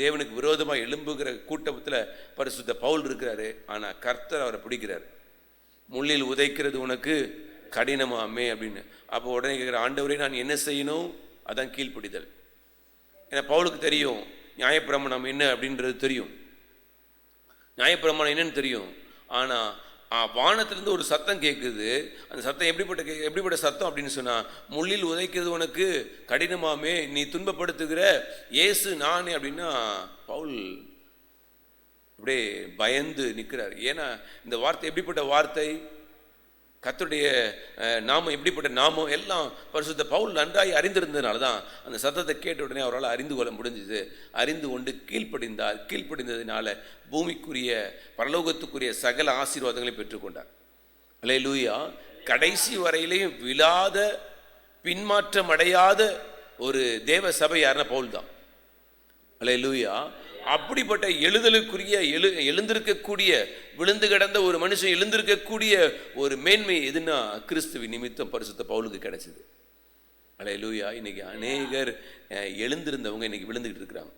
தேவனுக்கு விரோதமாக எழும்புகிற கூட்டத்தில் பரிசுத்த பவுல் இருக்கிறாரு. ஆனால் கர்த்தர் அவரை பிடிக்கிறார். முள்ளில் உதைக்கிறது உனக்கு கடினமாமே அப்படின்னு. அப்போ உடனே கேட்குற, ஆண்டவரே நான் என்ன செய்யணும்? அதான் கீழ்ப்பிடிதல். ஏன்னா பவுலுக்கு தெரியும் நியாயப்பிரமாணம் என்ன அப்படின்றது தெரியும், நியாயப்பிரமாணம் என்னன்னு தெரியும். ஆனால் வானத்திலிருந்து ஒரு சத்தம் கேட்குது. அந்த சத்தம் எப்படிப்பட்ட சத்தம் அப்படின்னு சொன்னால், முள்ளில் உதைக்கிறது உனக்கு கடினமாமே, நீ துன்பப்படுத்துகிற இயேசு நானே அப்படின்னா பவுல் அப்படியே பயந்து நிற்கிறார். ஏன்னா இந்த வார்த்தை எப்படிப்பட்ட வார்த்தை, கர்த்தருடைய நாமம் எப்படிப்பட்ட நாமம் எல்லாம் பரிசுத்த பவுல் நன்றாய் அறிந்திருந்ததுனால தான் அந்த சத்தத்தை கேட்ட உடனே அவரால் அறிந்து கொள்ள முடிஞ்சுது. அறிந்து கொண்டு கீழ்ப்படிந்தார். கீழ்ப்படிந்ததினால பூமிக்குரிய பரலோகத்துக்குரிய சகல ஆசீர்வாதங்களை பெற்றுக்கொண்டார். அல்லேலூயா. கடைசி வரையிலையும் விழாத, பின்மாற்றம் அடையாத ஒரு தேவ சபை யாருன்னா பவுல் தான். அல்லேலூயா. அப்படிப்பட்ட எழுதலுக்குரிய எழுந்திருக்கக்கூடிய, விழுந்து கிடந்த ஒரு மனுஷன் எழுந்திருக்கக்கூடிய ஒரு மேன்மை எதுன்னா கிறிஸ்துவின் நிமித்தம் பரிசுத்த பவுலுக்கு கிடைச்சது. அல்லேலூயா. இன்னைக்கு அநேகர் எழுந்திருந்தவங்க இன்னைக்கு விழுந்துகிட்டு இருக்கிறாங்க.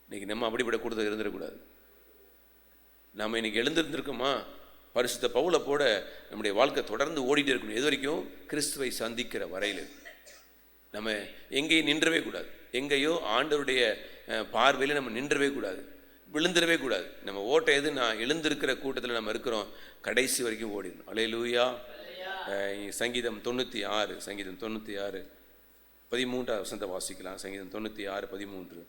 இன்னைக்கு நம்ம அப்படிப்பட்ட கூட்டத்தில் இருந்துடக்கூடாது. நம்ம இன்னைக்கு எழுந்திருந்திருக்கோமா, பரிசுத்த பவுலை போட நம்முடைய வாழ்க்கை தொடர்ந்து ஓடிட்டே இருக்கணும். எது வரைக்கும்? கிறிஸ்துவை சந்திக்கிற வரையில். நம்ம எங்கேயும் நின்றவே கூடாது. எங்கேயோ ஆண்டவருடைய பார்வையில் நம்ம நின்றவே கூடாது, விழுந்துடவே கூடாது. நம்ம ஓட்ட எது? நான் எழுந்திருக்கிற கூட்டத்தில் நம்ம இருக்கிறோம், கடைசி வரைக்கும் ஓடிடணும். அல்லேலூயா. சங்கீதம் 96, சங்கீதம் 96 13 வசனத்தை வாசிக்கலாம். சங்கீதம் 96 13.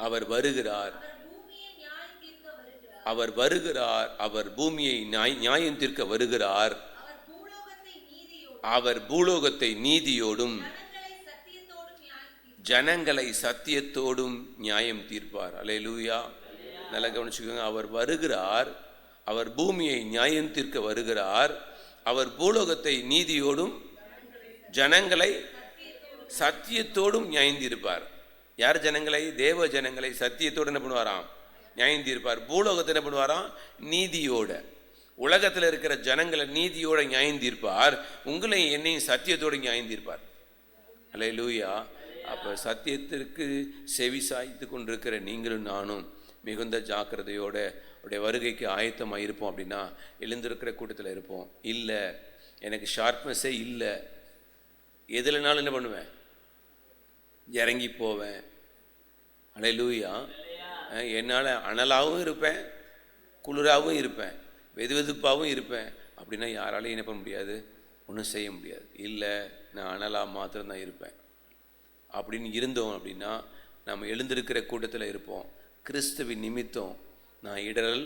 அவர் வருகிறார், அவர் வருகிறார், அவர் பூமியை நியாயம் தீர்க்க வருகிறார். அவர் பூலோகத்தை நீதியோடும் ஜனங்களை சத்தியத்தோடும் நியாயம் தீர்ப்பார். அல்லேலூயா. நல்லா கவனிச்சுக்கோங்க. அவர் வருகிறார், அவர் பூமியை நியாயம் தீர்க்க வருகிறார். அவர் பூலோகத்தை நீதியோடும் ஜனங்களை சத்தியத்தோடும் நியாயம் தீர்ப்பார். யார் ஜனங்களை? தேவ ஜனங்களை சத்தியத்தோடு என்ன பண்ணுவாராம்? நியாயம் தீர்ப்பார். பூலோகத்தை என்ன பண்ணுவாராம்? நீதியோட. உலகத்தில் இருக்கிற ஜனங்களை நீதியோட நியாயம் தீர்ப்பார். உங்களை என்னையும் சத்தியத்தோடு நியாயம் தீர்ப்பார். அல்லேலூயா. அப்போ சத்தியத்திற்கு செவி சாய்த்து கொண்டிருக்கிற நீங்களும் நானும் மிகுந்த ஜாக்கிரதையோட அவருடைய வருகைக்கு ஆயத்தமாக இருப்போம். அப்படின்னா எழுந்திருக்கிற கூட்டத்தில் இருப்போம். இல்லை எனக்கு ஷார்ப்னஸே இல்லை, எதுலனாலும் என்ன பண்ணுவேன்? இறங்கி போவேன். அல்லேலூயா. என்னால் அனலாகவும் இருப்பேன், குளிராகவும் இருப்பேன், வெதுவெதுப்பாகவும் இருப்பேன். அப்படின்னா யாராலையும் என்ன பண்ண முடியாது? ஒன்றும் செய்ய முடியாது. இல்லை நான் அனலாக மாத்திரம்தான் இருப்பேன் அப்படின்னு இருந்தோம் அப்படின்னா நம்ம எழுந்திருக்கிற கூட்டத்தில் இருப்போம். கிறிஸ்துவின் நிமித்தம் நான் இடரல்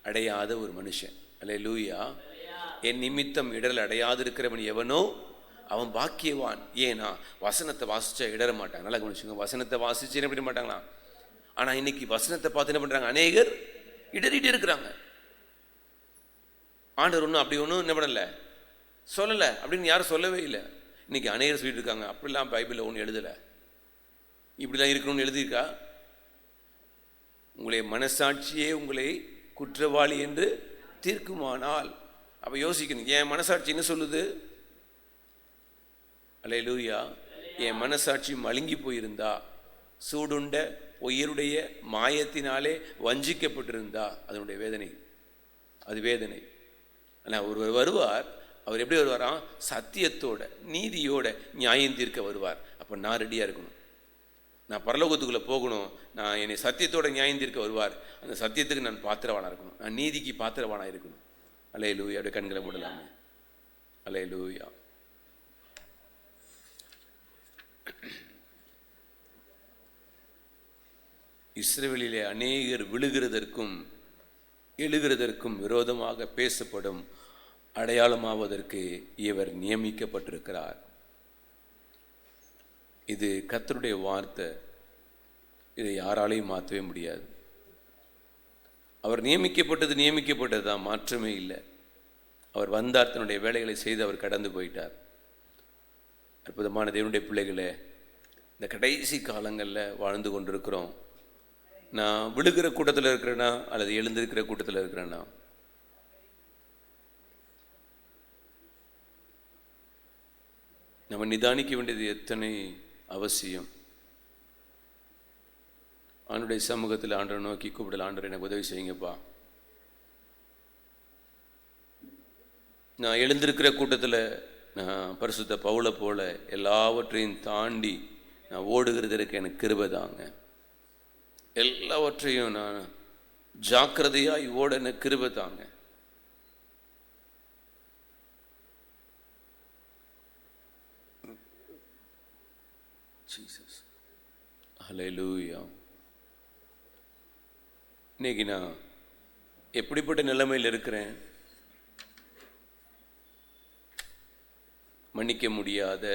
அடையாத ஒரு மனுஷன். அல்லேலூயா. என் நிமித்தம் இடரல் அடையாது இருக்கிறவன் எவனோ அவன் பாக்கியவான். ஏன்னா வசனத்தை வாசிச்சா இடர மாட்டாங்க. நல்லா கவனிச்சுங்க. வசனத்தை வாசிச்சு என்ன பண்ண மாட்டாங்களா? ஆனால் இன்னைக்கு வசனத்தை பார்த்து என்ன பண்ணுறாங்க? அநேகர் இடறிட்டு இருக்கிறாங்க. ஆண்டவர் ஒன்றும் அப்படி ஒன்றும் என்ன பண்ணலை, சொல்லலை அப்படின்னு யாரும் சொல்லவே இல்லை. இன்னைக்கு அநேகர் சொல்லிட்டு இருக்காங்க, அப்படிலாம் பைபிளில் ஒன்றும் எழுதலை, இப்படிலாம் இருக்கணும்னு எழுதியிருக்கா? உங்களுடைய மனசாட்சியே உங்களை குற்றவாளி என்று தீர்க்குமானால் அப்போ யோசிக்கணும், என் மனசாட்சி என்ன சொல்லுது? அல்லேலூயா. என் மனசாட்சி மழுங்கி போயிருந்தா, சூடுண்ட உயிருடைய மாயத்தினாலே வஞ்சிக்கப்பட்டிருந்தா அதனுடைய வேதனை, அது வேதனை. ஆனால் ஒருவர் வருவார், அவர் எப்படி வருவாராம்? சத்தியத்தோட நீதியோட நியாயம் தீர்க்க வருவார். அப்போ நான் ரெடியாக இருக்கணும். நான் பரலோகத்துக்குள்ளே போகணும். நான் என்னை சத்தியத்தோட நியாயம் தீர்க்க வருவார். அந்த சத்தியத்துக்கு நான் பாத்திரவானாக இருக்கணும். நான் நீதிக்கு பாத்திரவானாக இருக்கணும். அல்லேலூயா. அப்படியே கண்களை மூடலாமே. அல்லேலூயா. இஸ்ரவேலிலே அநேகர் விழுகிறதற்கும் எழுகிறதற்கும் விரோதமாக பேசப்படும் அடையாளமாவதற்கு இவர் நியமிக்கப்பட்டிருக்கிறார். இது கர்த்தருடைய வார்த்தை. இதை யாராலையும் மாற்றவே முடியாது. அவர் நியமிக்கப்பட்டது தான், மாற்றமே இல்லை. அவர் வந்தார், தன்னுடைய வேலைகளை செய்து அவர் கடந்து போயிட்டார். அற்புதமான தேவனுடைய பிள்ளைகளே, இந்த கடைசி காலங்களில் வாழ்ந்து கொண்டிருக்கிறோம். நான் விழுகிற கூட்டத்தில் இருக்கிறேன்னா அல்லது எழுந்திருக்கிற கூட்டத்தில் இருக்கிறேன்னா? நம்ம நிதானிக்க வேண்டியது எத்தனை அவசியம். ஆண்டுடைய சமூகத்தில் ஆண்டரை நோக்கி கூப்பிடல, ஆண்டரை எனக்கு உதவி செய்யுங்கப்பா. நான் எழுந்திருக்கிற கூட்டத்தில் நான் பரிசுத்த பவுலை போல எல்லாவற்றையும் தாண்டி நான் ஓடுகிறதற்கு எனக்கு கிருபை தாங்க. எல்லாவற்றையும் நான் ஜாக்கிரதையாய் ஓட எனக்கு கிருபை தாங்க. ஜீசஸ், ஹல்லேலூயா. இன்னைக்கு நான் எப்படிப்பட்ட நிலைமையில் இருக்கிறேன்? மன்னிக்க முடியாத,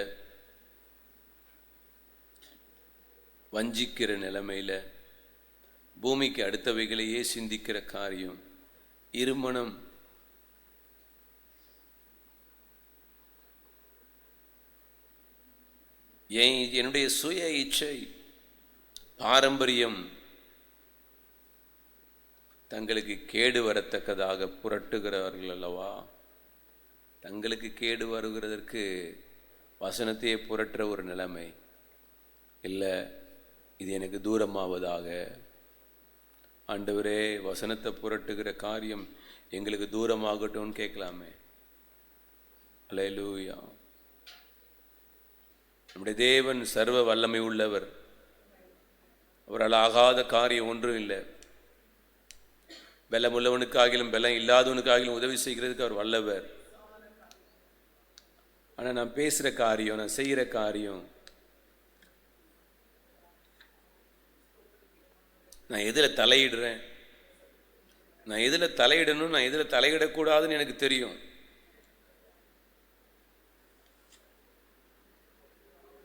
வஞ்சிக்கிற நிலைமையில், பூமிக்கு அடுத்தவைகளையே சிந்திக்கிற காரியம், இருமனம், என்னுடைய சுய இச்சை, பாரம்பரியம் தங்களுக்கு கேடு வரத்தக்கதாக புரட்டுகிறார்கள் அல்லவா? தங்களுக்கு கேடு வருகிறதற்கு வசனத்தையே புரட்டுற ஒரு நிலைமை இல்லை. இது எனக்கு தூரமாவதாக. ஆண்டவரே, வசனத்தை புரட்டுகிற காரியம் எங்களுக்கு தூரமாகட்டும்னு கேட்கலாமே. அல்லேலூயா. நம்முடைய தேவன் சர்வ வல்லமை உள்ளவர். அவரால் ஆகாத காரியம் ஒன்றும் இல்லை. பலம் உள்ளவனுக்காகிலும் பலம் இல்லாதவனுக்காகிலும் உதவி செய்கிறதுக்கு அவர் வல்லவர். ஆனால் நான் பேசுகிற காரியம், நான் செய்கிற காரியம், நான் எதில் தலையிடுறேன், நான் எதில் தலையிடணும், நான் எதில் தலையிடக்கூடாதுன்னு எனக்கு தெரியும்.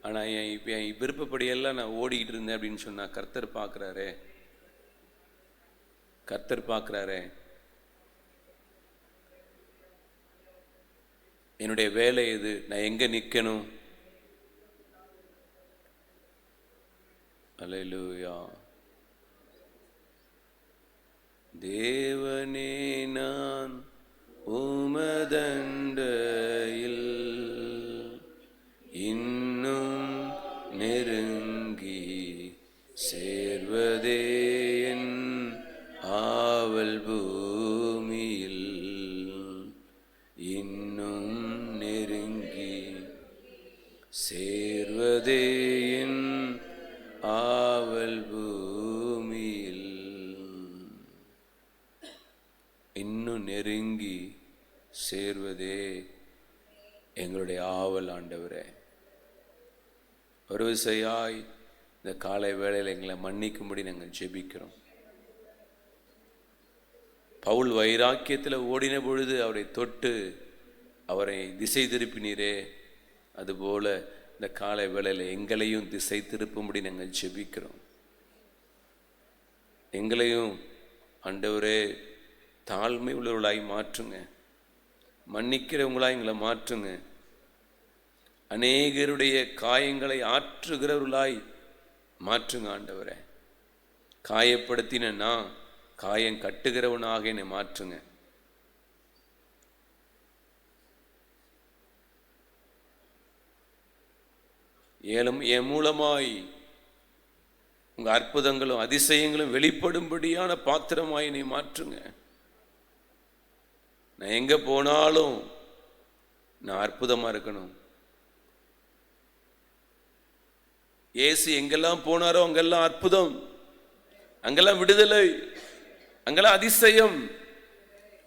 ஆனால் இப்போ என் விருப்பப்படியெல்லாம் நான் ஓடிக்கிட்டு இருந்தேன் அப்படின்னு சொன்னால் கர்த்தர் பார்க்குறாரே, கர்த்தர் பார்க்குறாரே. என்னுடைய வேலை எது? நான் எங்கே நிற்கணும்? அல்லேலூயா. தேவனே, நான் உமதண்டையில் இன்னும் நெருங்கி சேர்வதே என் ஆவல். பூமியில் இன்னும் நெருங்கி சேர்வதே என் ஆவல். பூமியில் இன்னும் நெருங்கி சேர்வதே எங்களுடைய ஆவல். ஆண்டவரே, ஒரு விசையாய் இந்த காலை வேளையில் எங்களை மன்னிக்கும்படி நாங்கள் ஜெபிக்கிறோம். பவுல் வைராக்கியத்தில் ஓடின பொழுது அவரை தொட்டு அவரை திசை திருப்பினீரே, அதுபோல இந்த காலை வேளையில் எங்களையும் திசை திருப்பும்படி நாங்கள் ஜெபிக்கிறோம். எங்களையும் ஆண்டவரே தாழ்மை உள்ளவர்களாய் மாற்றுங்க, மன்னிக்கிறவங்களாய் எங்களை மாற்றுங்க, அநேகருடைய காயங்களை ஆற்றுகிறவர்களாய் மாற்றுங்க. ஆண்டவரே, காயப்படுத்தின நான் காயம் கட்டுகிறவனாக என்னை மாற்றுங்க. ஏலும் என் மூலமாய் உங்க அற்புதங்களும் அதிசயங்களும் வெளிப்படும்படியான பாத்திரமாய் என்னை மாற்றுங்க. நான் எங்க போனாலும் நான் அற்புதமா இருக்கணும். இயேசு எங்கெல்லாம் போனாரோ அங்கெல்லாம் அற்புதம், அங்கெல்லாம் விடுதலை, அங்கெல்லாம் அதிசயம்.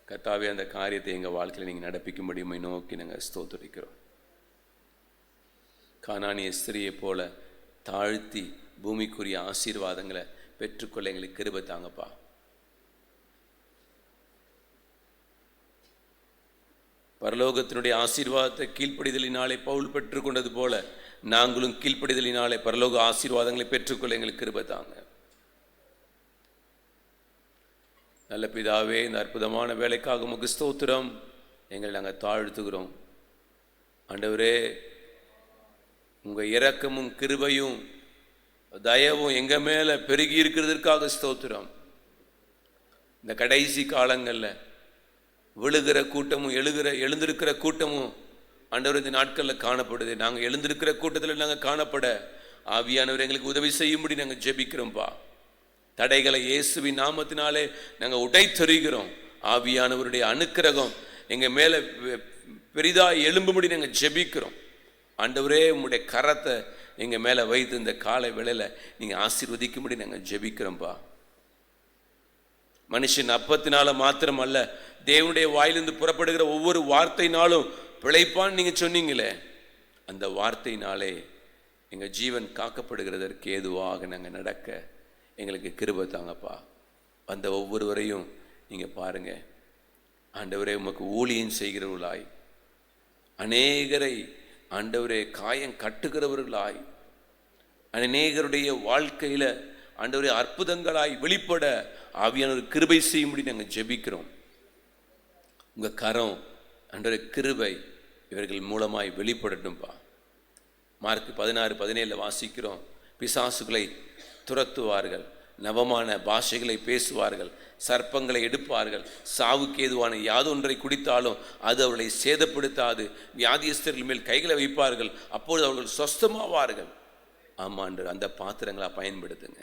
கர்த்தாவே, அந்த காரியத்தை எங்கள் வாழ்க்கையில் நீங்கள் நடப்பிக்கும்படி உம்மை நோக்கி நாங்கள் ஸ்தோத்திரிக்கிறோம். கானானிய ஸ்திரியை போல தாழ்த்தி பூமிக்குரிய ஆசீர்வாதங்களை பெற்றுக்கொள்ள எங்களுக்கு கிருபை தாங்கப்பா. பரலோகத்தினுடைய ஆசீர்வாதத்தை கீழ்ப்படிதலினாலே பவுல் பெற்றுக்கொண்டது போல நாங்களும் கீழ்ப்படிதலினாலே பரலோக ஆசீர்வாதங்களை பெற்றுக்கொள்ள எங்களுக்கு கிருபை தாங்க. நல்ல பிதாவே, இந்த அற்புதமான வேலைக்காக உமக்கு ஸ்தோத்திரம். எங்களை நாங்கள் தாழ்த்துகிறோம். ஆண்டவரே, உங்கள் இரக்கமும் கிருபையும் தயவும் எங்கள் மேலே பெருகி இருக்கிறதுக்காக ஸ்தோத்திரம். இந்த கடைசி காலங்களில் விழுகிற கூட்டமும் எழுந்திருக்கிற கூட்டமும் ஆண்டவர் இந்த நாட்களில் காணப்படுது. நாங்கள் எழுந்திருக்கிற கூட்டத்தில் நாங்கள் காணப்பட ஆவியானவர் எங்களுக்கு உதவி செய்யும்படி நாங்கள் ஜெபிக்கிறோம்ப்பா. தடைகளை இயேசுவின் நாமத்தினாலே நாங்கள் உடைத்தெறிகிறோம். ஆவியானவருடைய அனுக்கிரகம் எங்கள் மேலே பெரிதாக எழும்பும்படி நாங்கள் ஜெபிக்கிறோம். ஆண்டவரே, உங்களுடைய கரத்தை எங்கள் மேலே வைத்து இந்த காலை வேளையில் நீங்கள் ஆசீர்வதிக்கும்படி நாங்கள் ஜெபிக்கிறோம்ப்பா. மனுஷன் அப்பத்தினால மாத்திரம் அல்ல, தேவனுடைய வாயிலிருந்து புறப்படுகிற ஒவ்வொரு வார்த்தையினாலும் பிழைப்பான்னு நீங்கள் சொன்னீங்களே, அந்த வார்த்தையினாலே எங்கள் ஜீவன் காக்கப்படுகிறதற்கு ஏதுவாக நாங்கள் நடக்க எங்களுக்கு கிருபை தாங்கப்பா. வந்த ஒவ்வொருவரையும் நீங்கள் பாருங்கள் ஆண்டவரே. உமக்கு ஊழியம் செய்கிறவர்களாய், அநேகரை ஆண்டவரே காயம் கட்டுகிறவர்களாய், அநேகருடைய வாழ்க்கையில் ஆண்டவரே அற்புதங்களாய் வெளிப்பட ஆவியானவர் கிருபை செய்யும்படி நாங்கள் ஜெபிக்கிறோம். உங்கள் கரம் ஆண்டவரே கிருபை இவர்கள் மூலமாய் வெளிப்படட்டும்பா. மார்க் 16:17 வாசிக்கிறோம், பிசாசுகளை துரத்துவார்கள், நவமான பாஷைகளை பேசுவார்கள், சர்ப்பங்களை எடுப்பார்கள், சாவுக்கு ஏதுவான யாதொன்றை குடித்தாலும் அது அவர்களை சேதப்படுத்தாது, வியாதியஸ்தர்கள் மேல் கைகளை வைப்பார்கள், அப்பொழுது அவர்கள் சொஸ்தமாவார்கள். ஆமாண்டு அந்த பாத்திரங்களை பயன்படுத்துங்க.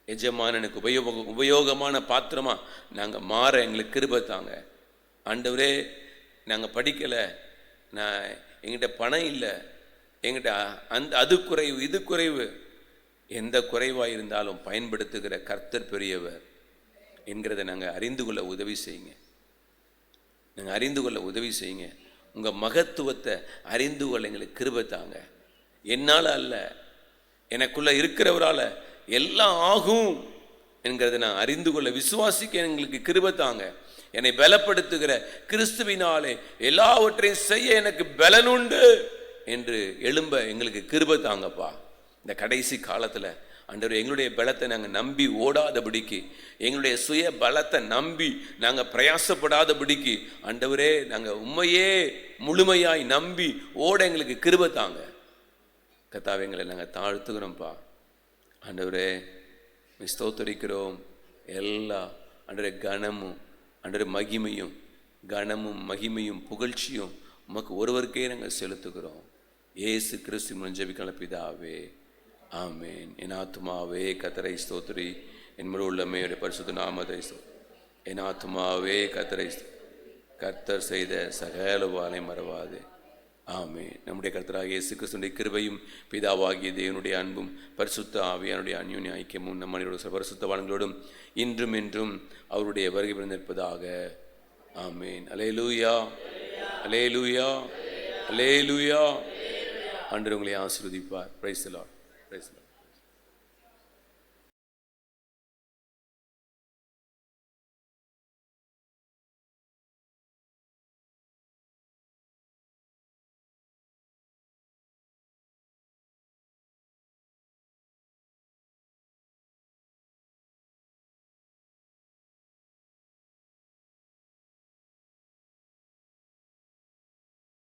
எஜமானனுக்கு உபயோகமான பாத்திரமா நாங்கள் மாற எங்களுக்கு கிருபை தாங்க. ஆண்டவரே, நாங்கள் படிக்கலை, நான் எங்கிட்ட பணம் இல்லை, எங்கிட்ட அது குறைவு இது குறைவு, எந்த குறைவாக இருந்தாலும் பயன்படுத்துகிற கர்த்தர் பெரியவர் என்கிறத நாங்கள் அறிந்து கொள்ள உதவி செய்யுங்க. நாங்கள் அறிந்து கொள்ள உதவி செய்யுங்க. உங்கள் மகத்துவத்தை அறிந்து கொள்ள எங்களுக்கு கிருபை தாங்க. என்னால் அல்ல, எனக்குள்ளே இருக்கிறவரால் எல்லாம் ஆகும் என்கிறத நான் அறிந்து கொள்ள விசுவாசிக்க எங்களுக்கு கிருபை தாங்க. என்னை பலப்படுத்துகிற கிறிஸ்துவினாலே எல்லாவற்றையும் செய்ய எனக்கு பலனுண்டு என்று எழும்ப எங்களுக்கு கிருபை தாங்கப்பா. இந்த கடைசி காலத்தில் ஆண்டவரே, எங்களுடைய பலத்தை நாங்கள் நம்பி ஓடாதபடிக்கு, எங்களுடைய சுய பலத்தை நம்பி நாங்கள் பிரயாசப்படாதபடிக்கு ஆண்டவரே, நாங்கள் உண்மையே முழுமையாய் நம்பி ஓட எங்களுக்கு கிருபை தாங்க. கர்த்தாவே, எங்களை நாங்கள் தாழ்த்துகிறோம்ப்பா. ஆண்டவரே, ஸ்தோத்திரிக்கிறோம். எல்லா ஆண்டவரே கனமும் ஆண்டவரே மகிமையும், கனமும் மகிமையும் புகழ்ச்சியும் உமக்கு ஒருவருக்கே நாங்கள் செலுத்துகிறோம். இயேசு கிறிஸ்து மூலம் ஜெபிக்கிறோம் பிதாவே, ஆமேன். என் ஆத்துமாவே கர்த்தரை ஸ்தோத்திரி, என் முழு உள்ளமே பரிசுத்த நாமத்தை என் ஆத்துமாவே கர்த்தரை, கர்த்தர் செய்த சகல வாலை மறவாதே. ஆமென். நம்முடைய கர்த்தராகிய இயேசு கிறிஸ்துவின் கிருபையும் பிதாவாகிய தேவனுடைய அன்பும் பரிசுத்த ஆவியானுடைய அந்யோன்ய ஐக்கியமும் நம் அனைவரோடு பரிசுத்தவான்களோடும் இன்றும் என்றும் அவருடைய வருகை பிறந்திருப்பதாக. ஆமென். அல்லேலூயா, அல்லேலூயா, அல்லேலூயா. ஆண்டவர் உங்களை ஆசீர்வதிப்பார். Praise the Lord. Praise the Lord.